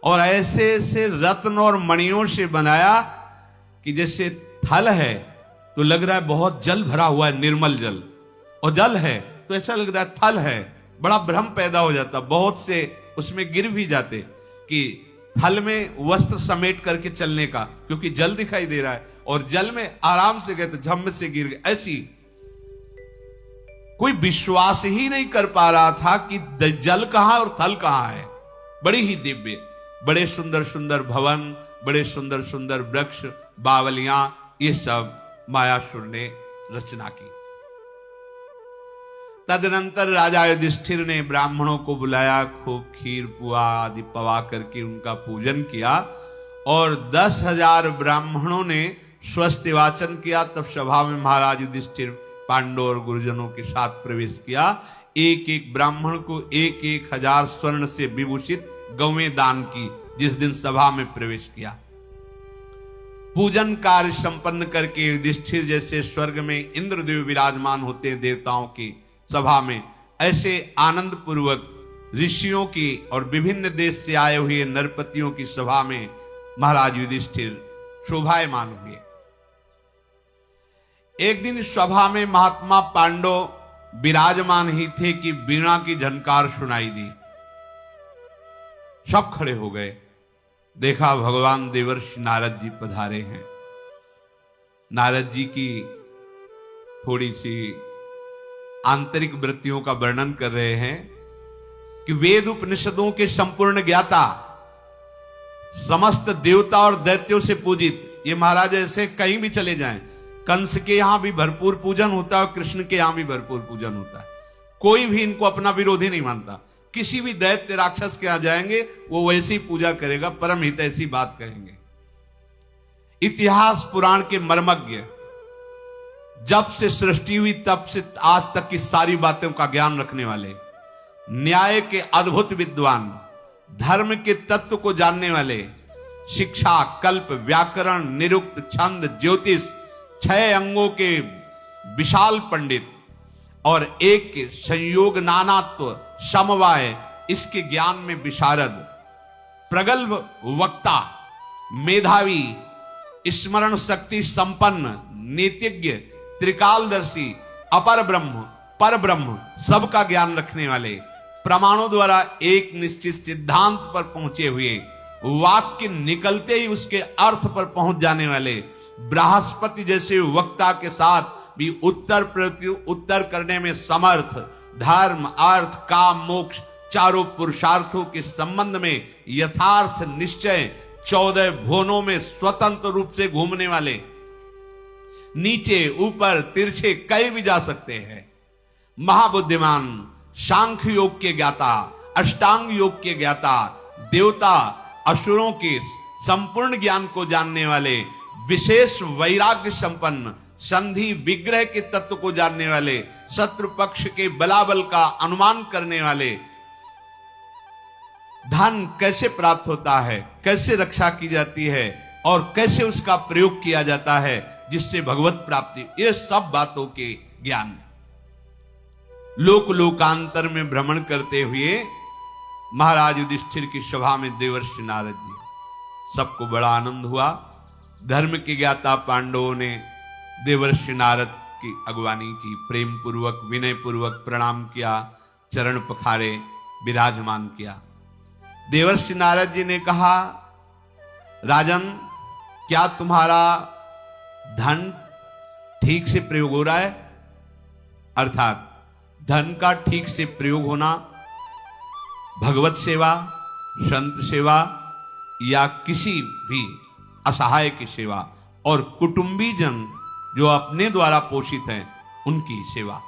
Speaker 1: और ऐसे ऐसे रत्न और मणियों से बनाया कि जैसे थल है तो लग रहा है बहुत जल भरा हुआ है, निर्मल जल, और जल है तो ऐसा लग रहा है थल है। बड़ा भ्रम पैदा हो जाता, बहुत से उसमें गिर भी जाते कि थल में वस्त्र समेट करके चलने का, क्योंकि जल दिखाई दे रहा है, और जल में आराम से गए तो झम से गिर गए। ऐसी कोई विश्वास ही नहीं कर पा रहा था कि जल कहां और थल कहां है। बड़ी ही दिव्य, बड़े सुंदर सुंदर भवन, बड़े सुंदर सुंदर वृक्ष, बावलियां, ये सब मायासुर ने रचना की। तदनंतर राजा युधिष्ठिर ने ब्राह्मणों को बुलाया, खूब खीर पुआ आदि पवा करके उनका पूजन किया, और 10,000 ब्राह्मणों ने स्वस्ति वाचन किया। तब सभा में महाराज युधिष्ठिर पांडव और गुरुजनों के साथ प्रवेश किया। एक एक ब्राह्मण को 1,000 स्वर्ण से विभूषित गौवें दान की जिस दिन सभा में प्रवेश किया। पूजन कार्य संपन्न करके युधिष्ठिर जैसे स्वर्ग में इंद्रदेव विराजमान होते हैं देवताओं की सभा में, ऐसे आनंद पूर्वक ऋषियों की और विभिन्न देश से आए हुए नरपतियों की सभा में महाराज युधिष्ठिर शोभायमान हुए। एक दिन सभा में महात्मा पांडव विराजमान ही थे कि वीणा की झनकार सुनाई दी। सब खड़े हो गए। देखा भगवान देवर्षि नारद जी पधारे हैं। नारद जी की थोड़ी सी आंतरिक वृत्तियों का वर्णन कर रहे हैं कि वेद उपनिषदों के संपूर्ण ज्ञाता, समस्त देवता और दैत्यों से पूजित, ये महाराज ऐसे कहीं भी चले जाएं, कंस के यहां भी भरपूर पूजन होता है और कृष्ण के यहां भी भरपूर पूजन होता है। कोई भी इनको अपना विरोधी नहीं मानता। किसी भी दैत्य राक्षस के यहां जाएंगे वो वैसी पूजा करेगा, परम हित ऐसी बात कहेंगे। इतिहास पुराण के मर्मज्ञ, जब से सृष्टि हुई तब से आज तक की सारी बातों का ज्ञान रखने वाले, न्याय के अद्भुत विद्वान, धर्म के तत्व को जानने वाले, शिक्षा, कल्प, व्याकरण, निरुक्त, छंद, ज्योतिष, 6 अंगों के विशाल पंडित और एक के संयोग, नानात्व, समवाय, इसके ज्ञान में विशारद, प्रगल्भ वक्ता, मेधावी, स्मरण शक्ति संपन्न, नीतिज्ञ, त्रिकालदर्शी, अपर ब्रह्म, पर ब्रह्म, सबका ज्ञान रखने वाले, प्रमाणों द्वारा एक निश्चित सिद्धांत पर पहुंचे हुए, वाक्य निकलते ही उसके अर्थ पर पहुंच जाने वाले, बृहस्पति जैसे वक्ता के साथ भी उत्तर प्रति उत्तर करने में समर्थ, धर्म, अर्थ, काम, मोक्ष, चारों पुरुषार्थों के संबंध में यथार्थ निश्चय, 14 भुवनों में स्वतंत्र रूप से घूमने वाले, नीचे ऊपर तिरछे कहीं भी जा सकते हैं, महाबुद्धिमान, सांख्य योग के ज्ञाता, अष्टांग योग के ज्ञाता, देवता असुरों के संपूर्ण ज्ञान को जानने वाले, विशेष वैराग्य संपन्न, संधि विग्रह के तत्व को जानने वाले, शत्रु पक्ष के बलाबल का अनुमान करने वाले, धन कैसे प्राप्त होता है, कैसे रक्षा की जाती है और कैसे उसका प्रयोग किया जाता है जिससे भगवत प्राप्ति, ये सब बातों के ज्ञान। लोक लोकांतर में भ्रमण करते हुए महाराज युधिष्ठिर की सभा में देवर्षि नारद जी, सबको बड़ा आनंद हुआ। धर्म के ज्ञाता पांडवों ने देवर्षि नारद की अगवानी की, प्रेम पूर्वक, विनय पूर्वक प्रणाम किया, चरण पखारे, विराजमान किया। देवर्षि नारद जी ने कहा, राजन, क्या तुम्हारा धन ठीक से प्रयोग हो रहा है? अर्थात धन का ठीक से प्रयोग होना भगवत सेवा, संत सेवा या किसी भी असहाय की सेवा, और कुटुंबी जन जो अपने द्वारा पोषित हैं उनकी सेवा,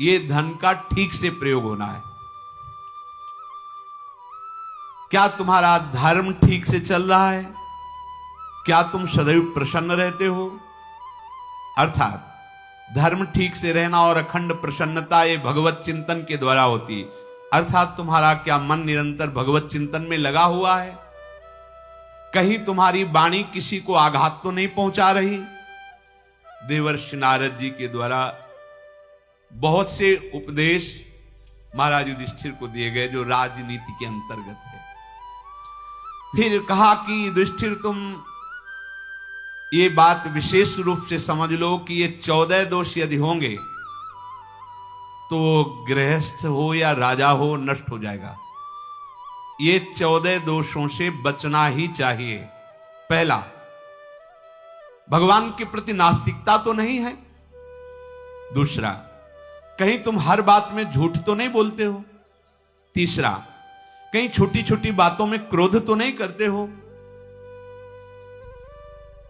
Speaker 1: ये धन का ठीक से प्रयोग होना है। क्या तुम्हारा धर्म ठीक से चल रहा है? क्या तुम सदैव प्रसन्न रहते हो? अर्थात धर्म ठीक से रहना और अखंड प्रसन्नता ये भगवत चिंतन के द्वारा होती। अर्थात तुम्हारा क्या मन निरंतर भगवत चिंतन में लगा हुआ है? कहीं तुम्हारी वाणी किसी को आघात तो नहीं पहुंचा रही? देवर्षि नारद जी के द्वारा बहुत से उपदेश महाराज युधिष्ठिर को दिए गए जो राजनीति के अंतर्गत है। फिर कहा कि युधिष्ठिर तुम ये बात विशेष रूप से समझ लो कि ये 14 दोष यदि होंगे तो गृहस्थ हो या राजा हो नष्ट हो जाएगा। ये 14 दोषों से बचना ही चाहिए। पहला, भगवान के प्रति नास्तिकता तो नहीं है। दूसरा, कहीं तुम हर बात में झूठ तो नहीं बोलते हो। तीसरा, कहीं छोटी छोटी बातों में क्रोध तो नहीं करते हो।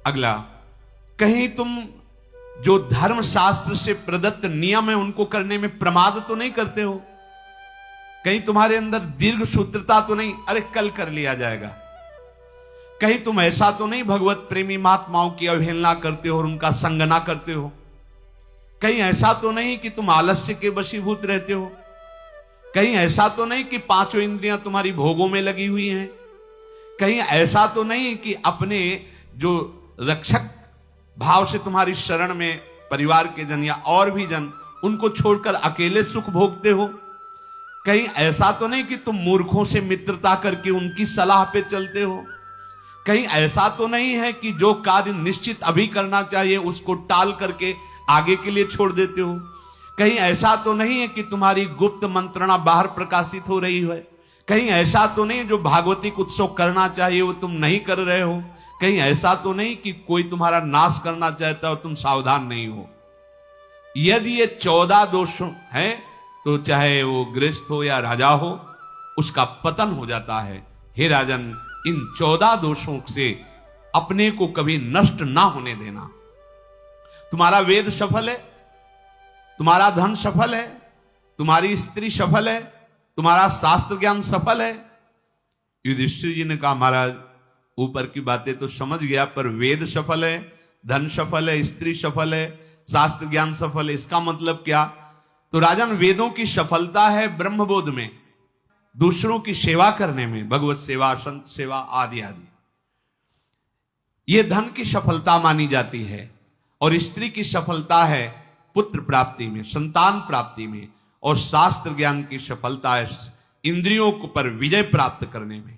Speaker 1: अगला, कहीं तुम जो धर्म शास्त्र से प्रदत्त नियम है उनको करने में प्रमाद तो नहीं करते हो। कहीं तुम्हारे अंदर दीर्घ सूत्रता तो नहीं, अरे कल कर लिया जाएगा। कहीं तुम ऐसा तो नहीं भगवत प्रेमी महात्माओं की अवहेलना करते हो और उनका संग ना करते हो। कहीं ऐसा तो नहीं कि तुम आलस्य के वशीभूत रहते हो। कहीं ऐसा तो नहीं कि पांचों इंद्रियां तुम्हारी भोगों में लगी हुई हैं। कहीं ऐसा तो नहीं कि अपने जो रक्षक भाव से तुम्हारी शरण में परिवार के जन या और भी जन उनको छोड़कर अकेले सुख भोगते हो। कहीं ऐसा तो नहीं कि तुम मूर्खों से मित्रता करके उनकी सलाह पे चलते हो। कहीं ऐसा तो नहीं है कि जो कार्य निश्चित अभी करना चाहिए उसको टाल करके आगे के लिए छोड़ देते हो। कहीं ऐसा तो नहीं है कि तुम्हारी गुप्त मंत्रणा बाहर प्रकाशित हो रही है। कहीं ऐसा तो नहीं जो भागवतिक उत्सव करना चाहिए वो तुम नहीं कर रहे हो। कहीं ऐसा तो नहीं कि कोई तुम्हारा नाश करना चाहता हो, तुम सावधान नहीं हो। यदि ये 14 दोष हैं तो चाहे वो गृहस्थ हो या राजा हो उसका पतन हो जाता है। हे राजन, इन 14 दोषों से अपने को कभी नष्ट ना होने देना। तुम्हारा वेद सफल है, तुम्हारा धन सफल है, तुम्हारी स्त्री सफल है, तुम्हारा शास्त्र ज्ञान सफल है। युधिष्ठिर जी ने कहा महाराज ऊपर की बातें तो समझ गया पर वेद सफल है, धन सफल है, स्त्री सफल है, शास्त्र ज्ञान सफल है, इसका मतलब क्या? तो राजन वेदों की सफलता है ब्रह्मबोध में, दूसरों की सेवा करने में, भगवत सेवा, संत सेवा आदि आदि। यह धन की सफलता मानी जाती है। और स्त्री की सफलता है पुत्र प्राप्ति में, संतान प्राप्ति में। और शास्त्र ज्ञान की सफलता है इंद्रियों पर विजय प्राप्त करने में।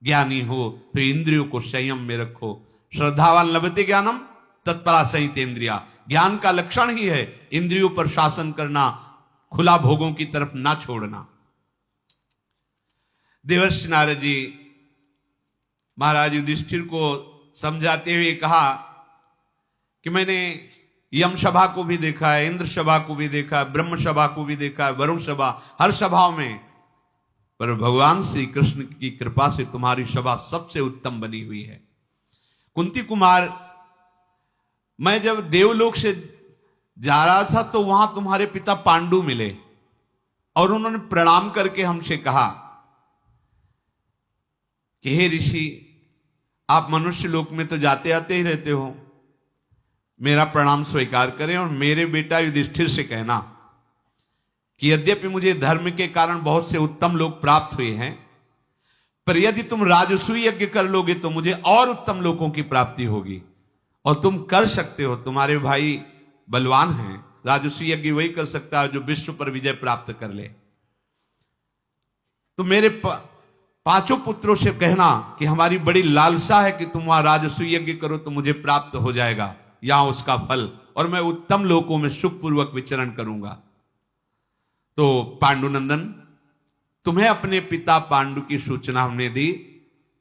Speaker 1: ज्ञानी हो तो इंद्रियों को संयम में रखो। श्रद्धावान लभते ज्ञानम तत्परा संयतेन्द्रिया। ज्ञान का लक्षण ही है इंद्रियों पर शासन करना, खुला भोगों की तरफ ना छोड़ना। देवर्षि नारद जी महाराज युधिष्ठिर को समझाते हुए कहा कि मैंने यम सभा को भी देखा है, इंद्र सभा को भी देखा है, ब्रह्म सभा को भी देखा है, वरुण सभा, हर सभाओं में, पर भगवान श्री कृष्ण की कृपा से तुम्हारी सभा सबसे उत्तम बनी हुई है। कुंती कुमार, मैं जब देवलोक से जा रहा था तो वहां तुम्हारे पिता पांडु मिले और उन्होंने प्रणाम करके हमसे कहा कि हे ऋषि, आप मनुष्य लोक में तो जाते आते ही रहते हो, मेरा प्रणाम स्वीकार करें और मेरे बेटा युधिष्ठिर से कहना कि यद्यपि मुझे धर्म के कारण बहुत से उत्तम लोग प्राप्त हुए हैं, पर यदि तुम राजसूय यज्ञ कर लोगे तो मुझे और उत्तम लोगों की प्राप्ति होगी। और तुम कर सकते हो, तुम्हारे भाई बलवान हैं, राजसूय यज्ञ वही कर सकता है जो विश्व पर विजय प्राप्त कर ले। तो मेरे पांचों पुत्रों से कहना कि हमारी बड़ी लालसा है कि तुम वहां राजसूय यज्ञ करो तो मुझे प्राप्त हो जाएगा यहां उसका फल, और मैं उत्तम लोकों में सुखपूर्वक विचरण करूंगा। तो पांडुनंदन, तुम्हें अपने पिता पांडु की सूचना हमने दी,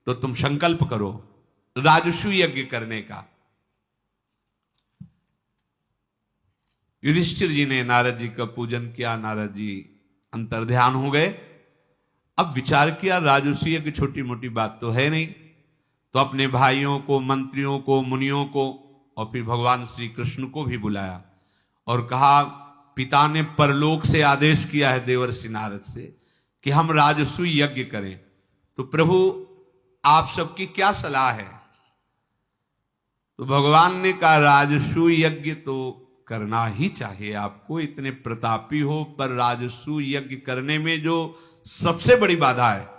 Speaker 1: तो तुम संकल्प करो राजसूय यज्ञ करने का। युधिष्ठिर जी ने नारद जी का पूजन किया, नारद जी अंतर्ध्यान हो गए। अब विचार किया राजसूय यज्ञ छोटी मोटी बात तो है नहीं, तो अपने भाइयों को, मंत्रियों को, मुनियों को और फिर भगवान श्री कृष्ण को भी बुलाया और कहा पिता ने परलोक से आदेश किया है देवर्षि नारद से कि हम राजसूय यज्ञ करें, तो प्रभु आप सबकी क्या सलाह है? तो भगवान ने कहा राजसूय यज्ञ तो करना ही चाहिए आपको, इतने प्रतापी हो, पर राजसूय यज्ञ करने में जो सबसे बड़ी बाधा है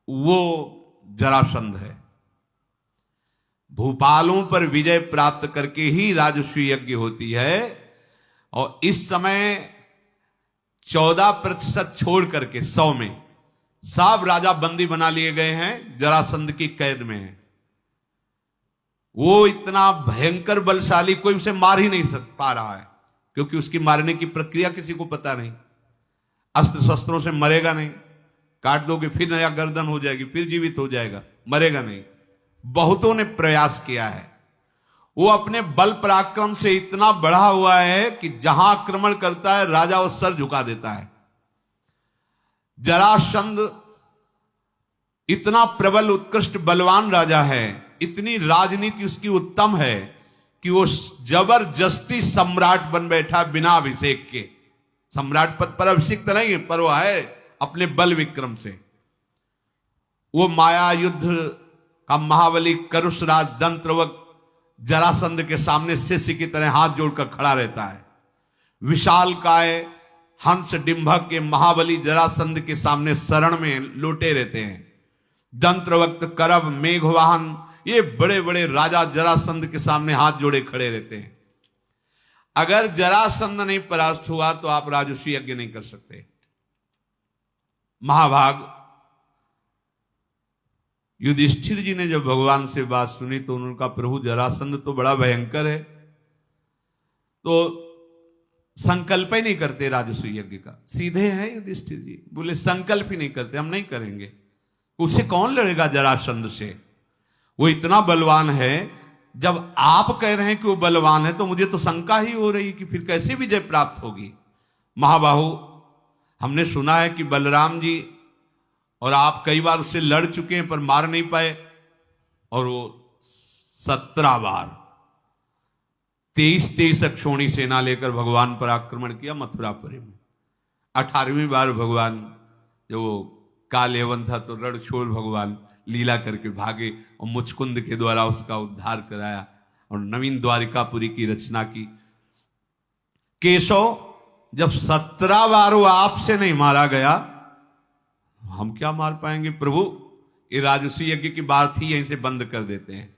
Speaker 1: वो जरासंध है। भूपालों पर विजय प्राप्त करके ही राजसूय यज्ञ होती है, और इस समय 14% छोड़ करके 100 में सब राजा बंदी बना लिए गए हैं, जरासंध की कैद में है। वो इतना भयंकर बलशाली, कोई उसे मार ही नहीं पा रहा है, क्योंकि उसकी मारने की प्रक्रिया किसी को पता नहीं। अस्त्र शस्त्रों से मरेगा नहीं, काट दोगे फिर नया गर्दन हो जाएगी, फिर जीवित हो जाएगा, मरेगा नहीं। बहुतों ने प्रयास किया है, वो अपने बल पराक्रम से इतना बढ़ा हुआ है कि जहां आक्रमण करता है राजा वो सर झुका देता है। जरासंध इतना प्रबल उत्कृष्ट बलवान राजा है, इतनी राजनीति उसकी उत्तम है कि वो जबरदस्ती सम्राट बन बैठा बिना अभिषेक के। सम्राट पद पर अभिषिक्त नहीं है, पर वो है अपने बल विक्रम से। वो माया युद्ध का महाबली करुषराज दंत्रवत जरासंध के सामने शिष्य की तरह हाथ जोड़कर खड़ा रहता है। विशाल काय हंस डिंभक के महाबली जरासंध के सामने शरण में लोटे रहते हैं। दंत्रवक्त करब मेघवाहन ये बड़े बड़े राजा जरासंध के सामने हाथ जोड़े खड़े रहते हैं। अगर जरासंध नहीं परास्त हुआ तो आप राजसूय यज्ञ नहीं कर सकते। महाभाग युधिष्ठिर जी ने जब भगवान से बात सुनी तो उन्होंने कहा प्रभु जरासंध तो बड़ा भयंकर है, तो संकल्प ही नहीं करते राजसूय यज्ञ का। सीधे हैं युधिष्ठिर जी, बोले संकल्प ही नहीं करते, हम नहीं करेंगे। उससे कौन लड़ेगा जरासंध से? वो इतना बलवान है। जब आप कह रहे हैं कि वो बलवान है तो मुझे तो शंका ही हो रही कि फिर कैसे विजय प्राप्त होगी। महाबाहु, हमने सुना है कि बलराम जी और आप कई बार उससे लड़ चुके हैं पर मार नहीं पाए, और वो 17 बार 23 अक्षौणी सेना लेकर भगवान पर आक्रमण किया मथुरापुरी में। 18वीं बार भगवान जो काल यवन था तो रण छोड़ भगवान लीला करके भागे और मुचकुंद के द्वारा उसका उद्धार कराया और नवीन द्वारिकापुरी की रचना की। केशव, जब 17 बार वो आपसे नहीं मारा गया, हम क्या मार पाएंगे प्रभु? ये राजसूय यज्ञ की बात ही यहीं से बंद कर देते हैं।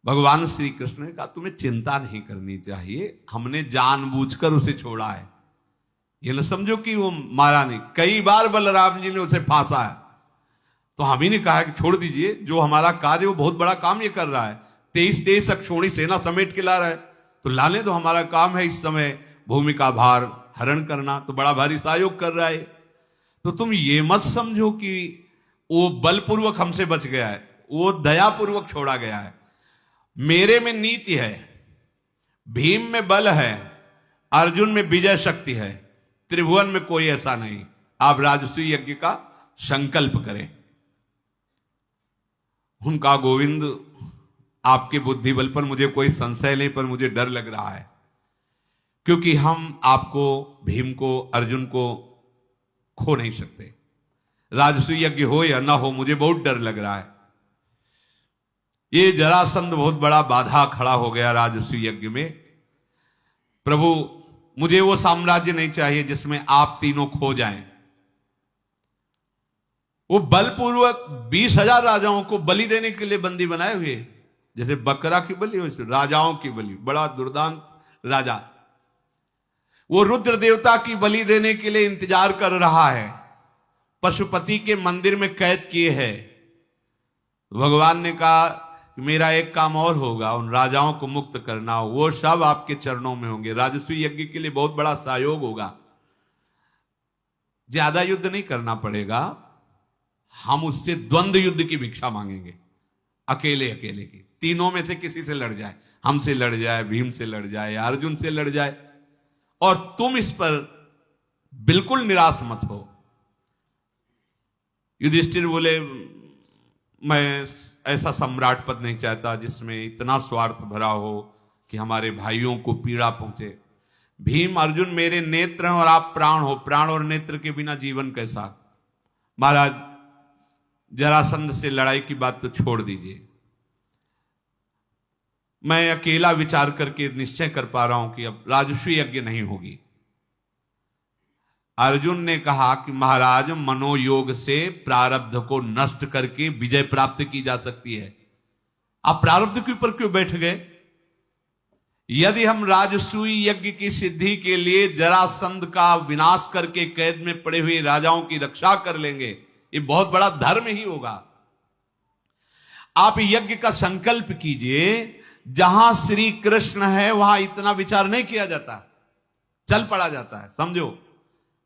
Speaker 1: भगवान श्री कृष्ण ने कहा तुम्हें चिंता नहीं करनी चाहिए, हमने जानबूझकर उसे छोड़ा है। ये न समझो कि वो मारा नहीं। कई बार बलराम जी ने उसे फांसा है, तो हम ही ने कहा कि छोड़ दीजिए, जो हमारा कार्य वो बहुत बड़ा काम ये कर रहा है। 23 अक्षौणी सेना समेट के ला रहा है, तो लाने दो, हमारा काम है इस समय भूमि का भार हरण करना, तो बड़ा भारी सहयोग कर रहा है। तो तुम ये मत समझो कि वो बलपूर्वक हमसे बच गया है, वो दयापूर्वक छोड़ा गया है। मेरे में नीति है, भीम में बल है, अर्जुन में विजय शक्ति है, त्रिभुवन में कोई ऐसा नहीं। आप राजसूय यज्ञ का संकल्प करें। उनका गोविंद, आपके बुद्धि बल पर मुझे कोई संशय नहीं, पर मुझे डर लग रहा है, क्योंकि हम आपको, भीम को, अर्जुन को खो नहीं सकते। राजसूय यज्ञ हो या ना हो, मुझे बहुत डर लग रहा है। ये जरासंध बहुत बड़ा बाधा खड़ा हो गया राजसूय यज्ञ में। प्रभु, मुझे वो साम्राज्य नहीं चाहिए जिसमें आप तीनों खो जाएं। वो बलपूर्वक 20,000 राजाओं को बलि देने के लिए बंदी बनाए हुए, जैसे बकरा की बलि वैसे राजाओं की बलि। बड़ा दुर्दांत राजा, वो रुद्र देवता की बलि देने के लिए इंतजार कर रहा है, पशुपति के मंदिर में कैद किए है। भगवान ने कहा मेरा एक काम और होगा, उन राजाओं को मुक्त करना, वो सब आपके चरणों में होंगे। राजसूय यज्ञ के लिए बहुत बड़ा सहयोग होगा, ज्यादा युद्ध नहीं करना पड़ेगा, हम उससे द्वंद्व युद्ध की भिक्षा मांगेंगे, अकेले अकेले की। तीनों में से किसी से लड़ जाए, हमसे लड़ जाए, भीम से लड़ जाए या अर्जुन से लड़ जाए, और तुम इस पर बिल्कुल निराश मत हो। युधिष्ठिर बोले मैं ऐसा सम्राट पद नहीं चाहता जिसमें इतना स्वार्थ भरा हो कि हमारे भाइयों को पीड़ा पहुंचे। भीम अर्जुन मेरे नेत्र हैं और आप प्राण हो, प्राण और नेत्र के बिना जीवन कैसा। महाराज जरासंध से लड़ाई की बात तो छोड़ दीजिए, मैं अकेला विचार करके निश्चय कर पा रहा हूं कि अब राजस्वी यज्ञ नहीं होगी। अर्जुन ने कहा कि महाराज मनोयोग से प्रारब्ध को नष्ट करके विजय प्राप्त की जा सकती है, आप प्रारब्ध के ऊपर क्यों बैठ गए। यदि हम राजसूय यज्ञ की सिद्धि के लिए जरासंध का विनाश करके कैद में पड़े हुए राजाओं की रक्षा कर लेंगे, ये बहुत बड़ा धर्म ही होगा। आप यज्ञ का संकल्प कीजिए, जहां श्री कृष्ण है वहां इतना विचार नहीं किया जाता, चल पड़ा जाता है। समझो,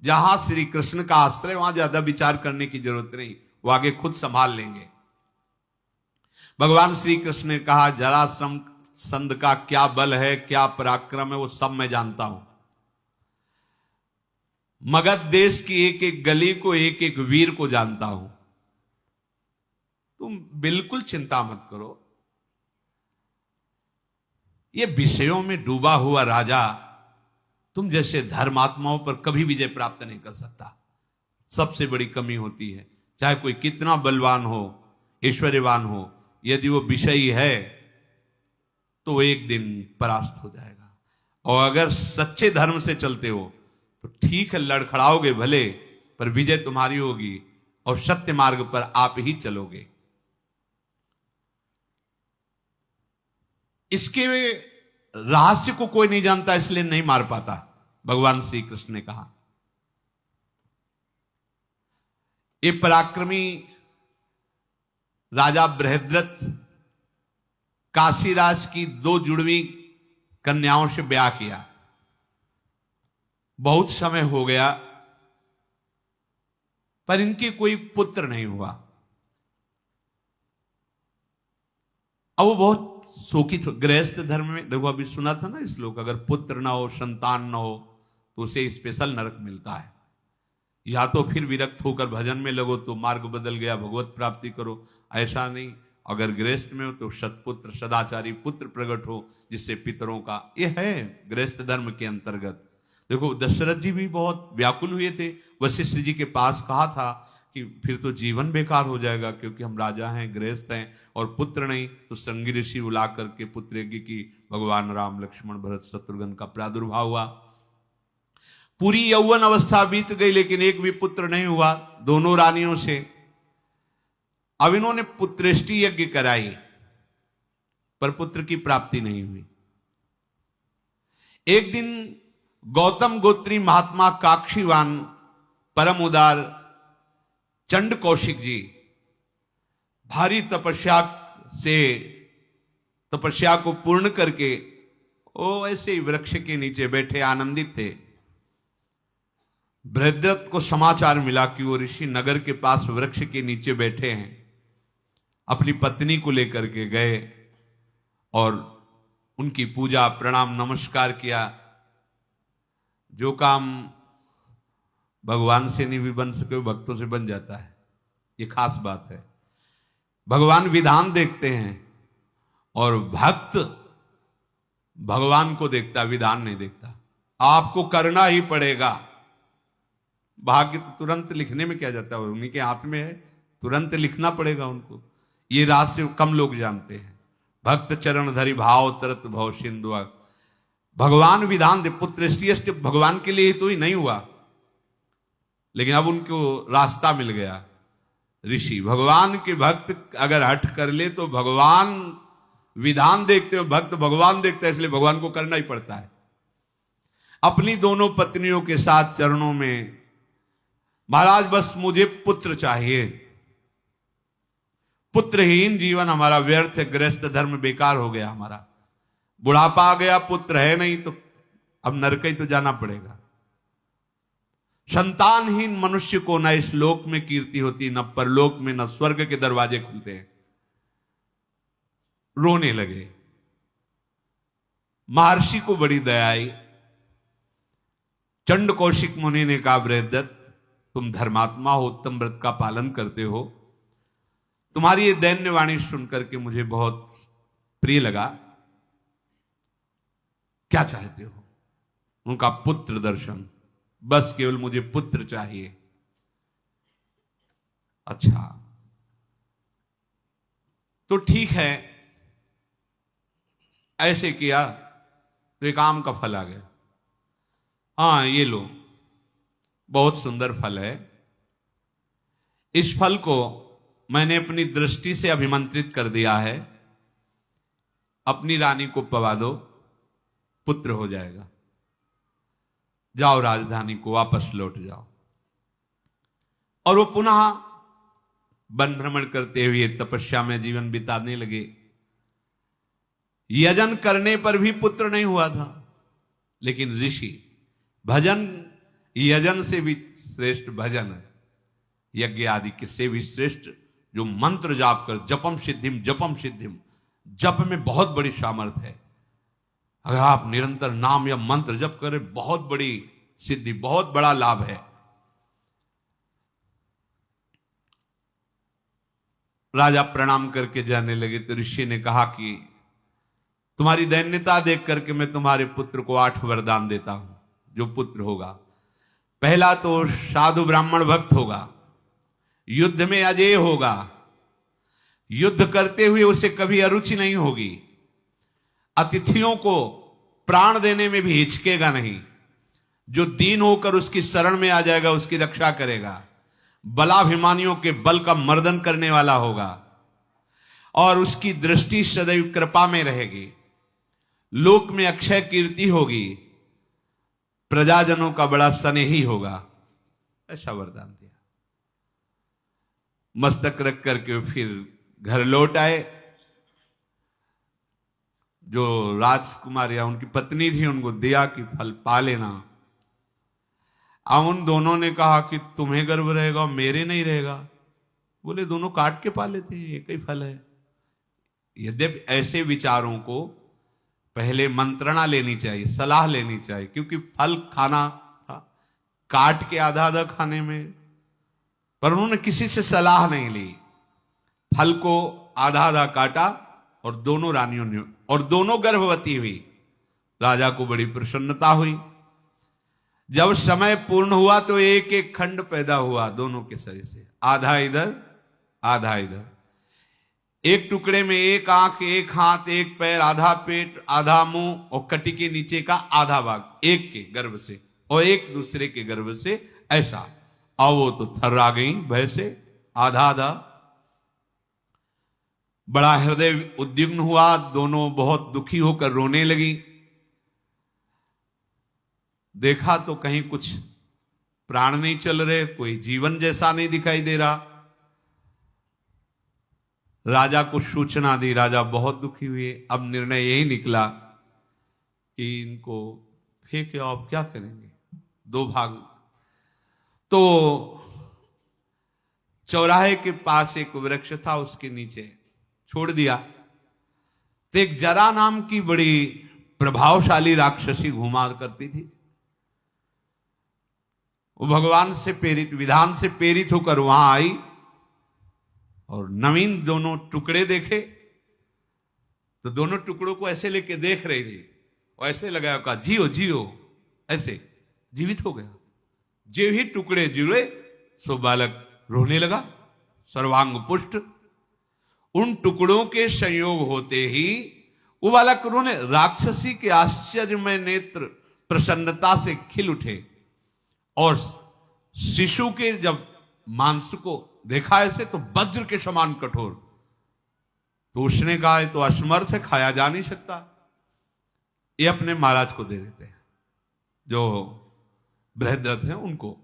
Speaker 1: जहां श्री कृष्ण का आश्रय वहां ज्यादा विचार करने की जरूरत नहीं, वो आगे खुद संभाल लेंगे। भगवान श्री कृष्ण ने कहा जरासंध का क्या बल है, क्या पराक्रम है, वो सब मैं जानता हूं। मगध देश की एक एक गली को, एक एक वीर को जानता हूं। तुम बिल्कुल चिंता मत करो। ये विषयों में डूबा हुआ राजा तुम जैसे धर्मात्माओं पर कभी विजय प्राप्त नहीं कर सकता। सबसे बड़ी कमी होती है, चाहे कोई कितना बलवान हो, ऐश्वर्यवान हो, यदि वो विषयी है तो एक दिन परास्त हो जाएगा। और अगर सच्चे धर्म से चलते हो तो ठीक है, लड़खड़ाओगे भले, पर विजय तुम्हारी होगी और सत्य मार्ग पर आप ही चलोगे। इसके रहस्य को कोई नहीं जानता, इसलिए नहीं मार पाता। भगवान श्री कृष्ण ने कहा ये पराक्रमी राजा बृहद्रथ काशीराज की 2 जुड़वी कन्याओं से ब्याह किया। बहुत समय हो गया पर इनके कोई पुत्र नहीं हुआ। अब वो बहुत शोकित हो। गृहस्थ धर्म में देखो, अभी सुना था ना श्लोक, अगर पुत्र ना हो, संतान ना हो तो उसे स्पेशल नरक मिलता है। या तो फिर विरक्त होकर भजन में लगो तो मार्ग बदल गया, भगवत प्राप्ति करो। ऐसा नहीं, अगर गृहस्थ में हो तो सत्पुत्र सदाचारी पुत्र प्रकट हो, जिससे पितरों का ये है गृहस्थ धर्म के अंतर्गत। देखो दशरथ जी भी बहुत व्याकुल हुए थे, वशिष्ठ जी के पास कहा था कि फिर तो जीवन बेकार हो जाएगा, क्योंकि हम राजा हैं, गृहस्थ हैं और पुत्र नहीं। तो संगी ऋषि बुला करके पुत्र यज्ञ की भगवान राम लक्ष्मण भरत शत्रुघ्न का प्रादुर्भाव हुआ। पूरी यौवन अवस्था बीत गई लेकिन एक भी पुत्र नहीं हुआ दोनों रानियों से। अब इन्होंने पुत्रेष्टि यज्ञ कराई पर पुत्र की प्राप्ति नहीं हुई। एक दिन गौतम गोत्री महात्मा काक्षीवान परम उदार चंड कौशिक जी भारी तपस्या को पूर्ण करके वो ऐसे ही वृक्ष के नीचे बैठे आनंदित थे। बृहद्रथ को समाचार मिला कि वो ऋषि नगर के पास वृक्ष के नीचे बैठे हैं। अपनी पत्नी को लेकर के गए और उनकी पूजा प्रणाम नमस्कार किया। जो काम भगवान से नहीं भी बन सके वो भक्तों से बन जाता है, ये खास बात है। भगवान विधान देखते हैं और भक्त भगवान को देखता, विधान नहीं देखता। आपको करना ही पड़ेगा। भाग्य तो तुरंत लिखने में क्या जाता है, उन्हीं के हाथ में है, तुरंत लिखना पड़ेगा उनको। ये रहस्य कम लोग जानते हैं। भक्त चरण धरि भाव तरत भव सिंधु। भगवान विधान दे, पुत्रेष्टि भगवान के लिए तो ही नहीं हुआ, लेकिन अब उनको रास्ता मिल गया। ऋषि भगवान के भक्त अगर हट कर ले तो भगवान विधान देखते हो, भक्त भगवान देखते हैं, इसलिए भगवान को करना ही पड़ता है। अपनी दोनों पत्नियों के साथ चरणों में, महाराज बस मुझे पुत्र चाहिए, पुत्रहीन जीवन हमारा व्यर्थ है, गृहस्थ धर्म बेकार हो गया हमारा, बुढ़ापा आ गया, पुत्र है नहीं तो अब नरक ही तो जाना पड़ेगा। संतानहीन मनुष्य को न इस लोक में कीर्ति होती, न परलोक में, न स्वर्ग के दरवाजे खुलते हैं। रोने लगे। महर्षि को बड़ी दया आई। चंड कौशिक मुनि ने कहा, बृहद्रथ तुम धर्मात्मा हो, उत्तम व्रत का पालन करते हो, तुम्हारी ये दैन्य वाणी सुनकर के मुझे बहुत प्रिय लगा। क्या चाहते हो? उनका पुत्र दर्शन, बस केवल मुझे पुत्र चाहिए। अच्छा, तो ठीक है, ऐसे किया तो एक आम का फल आ गया। हाँ, ये लो, बहुत सुंदर फल है, इस फल को मैंने अपनी दृष्टि से अभिमंत्रित कर दिया है, अपनी रानी को पवा दो, पुत्र हो जाएगा। जाओ, राजधानी को वापस लौट जाओ। और वो पुनः वन भ्रमण करते हुए तपस्या में जीवन बिताने लगे। यजन करने पर भी पुत्र नहीं हुआ था, लेकिन ऋषि, भजन यजन से भी श्रेष्ठ भजन, यज्ञ आदि किससे भी श्रेष्ठ, जो मंत्र जाप कर, जपम सिद्धिम जपम सिद्धिम, जप में बहुत बड़ी सामर्थ्य है। अगर आप निरंतर नाम या मंत्र जप करें, बहुत बड़ी सिद्धि, बहुत बड़ा लाभ है। राजा प्रणाम करके जाने लगे तो ऋषि ने कहा कि तुम्हारी दैन्यता देख करके मैं तुम्हारे पुत्र को 8 वरदान देता हूं। जो पुत्र होगा, पहला तो साधु ब्राह्मण भक्त होगा, युद्ध में अजेय होगा, युद्ध करते हुए उसे कभी अरुचि नहीं होगी, अतिथियों को प्राण देने में भी हिचकेगा नहीं, जो दीन होकर उसकी शरण में आ जाएगा उसकी रक्षा करेगा, बलाभिमानियों के बल का मर्दन करने वाला होगा, और उसकी दृष्टि सदैव कृपा में रहेगी, लोक में अक्षय कीर्ति होगी, प्रजाजनों का बड़ा स्नेही होगा। ऐसा वरदान दिया। मस्तक रख करके फिर घर लौट आए। जो राजकुमार या उनकी पत्नी थी, उनको दिया कि फल पा लेना। अब उन दोनों ने कहा कि तुम्हें गर्व रहेगा, मेरे नहीं रहेगा। बोले दोनों काट के पा लेते हैं, एक ही फल है। यद्यपि ऐसे विचारों को पहले मंत्रणा लेनी चाहिए, सलाह लेनी चाहिए, क्योंकि फल खाना था, काट के आधा आधा खाने में, पर उन्होंने किसी से सलाह नहीं ली। फल को आधा आधा काटा और दोनों रानियों ने, और दोनों गर्भवती हुई। राजा को बड़ी प्रसन्नता हुई। जब समय पूर्ण हुआ तो एक एक खंड पैदा हुआ दोनों के शरीर से, आधा इधर आधा इधर। एक टुकड़े में एक आंख, एक हाथ, एक पैर, आधा पेट, आधा मुंह, और कटी के नीचे का आधा भाग एक के गर्भ से और एक दूसरे के गर्भ से, ऐसा। और वो तो थर्रा गई भय से, आधा आधा। बड़ा हृदय उद्विग्न हुआ, दोनों बहुत दुखी होकर रोने लगी। देखा तो कहीं कुछ प्राण नहीं चल रहे, कोई जीवन जैसा नहीं दिखाई दे रहा। राजा को सूचना दी, राजा बहुत दुखी हुए। अब निर्णय यही निकला कि इनको फेंके, अब क्या करेंगे, 2 भाग। तो चौराहे के पास एक वृक्ष था, उसके नीचे छोड़ दिया। तो एक जरा नाम की बड़ी प्रभावशाली राक्षसी घुमा करती थी। वो भगवान से प्रेरित, विधान से प्रेरित होकर वहां आई और नवीन दोनों टुकड़े देखे तो दोनों टुकड़ों को ऐसे लेके देख रही थी और ऐसे लगाया, कहा जियो जियो, ऐसे जीवित हो गया। जो ही टुकड़े जुड़े सो बालक रोने लगा, सर्वांग पुष्ट। उन टुकड़ों के संयोग होते ही वो बालक रोने, राक्षसी के आश्चर्यमय नेत्र प्रसन्नता से खिल उठे और शिशु के जब मांस को देखा ऐसे तो वज्र के समान कठोर, तो उसने कहा तो असमर्थ है, खाया जा नहीं सकता, ये अपने महाराज को दे देते हैं, जो बृहद्रथ हैं उनको।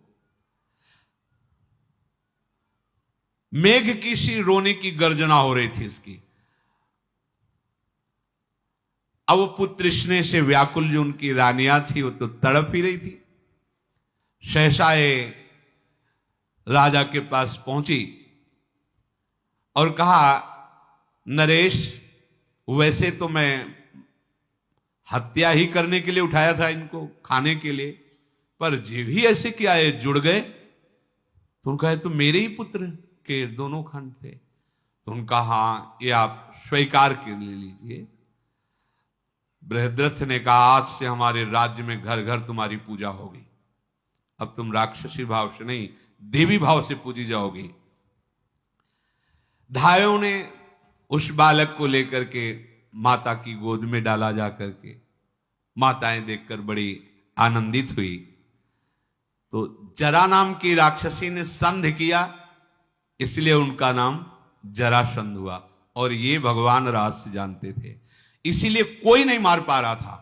Speaker 1: मेघ की सी रोने की गर्जना हो रही थी उसकी। अब वो पुत्र स्नेह से व्याकुल जो उनकी रानियां थी वो तो तड़प ही रही थी। सहसाए राजा के पास पहुंची और कहा, नरेश, वैसे तो मैं हत्या ही करने के लिए उठाया था इनको, खाने के लिए, पर जीव ही ऐसे क्या है, जुड़ गए। तो उनका है तो मेरे ही पुत्र के दोनों खंड थे। तो उनका हाँ, ये आप स्वीकार कर लीजिए। बृहद्रथ ने कहा आज से हमारे राज्य में घर घर तुम्हारी पूजा होगी, अब तुम राक्षसी भाव से नहीं देवी भाव से पूजी जाओगी। धायों ने उस बालक को लेकर के माता की गोद में डाला जा करके, माताएं देखकर बड़ी आनंदित हुई। तो जरा नाम की राक्षसी ने संध किया, इसलिए उनका नाम जरासंध हुआ। और ये भगवान रहस्य जानते थे, इसीलिए कोई नहीं मार पा रहा था।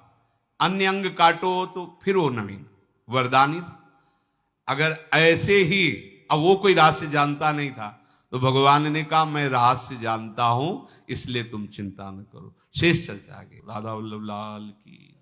Speaker 1: अन्य अंग काटो तो फिर वो नवीन वरदानी था। अगर ऐसे ही, अब वो कोई रहस्य जानता नहीं था, तो भगवान ने कहा मैं रहस्य जानता हूं, इसलिए तुम चिंता न करो। शेष चर्चा आगे। राधा वल्लभ लाल की।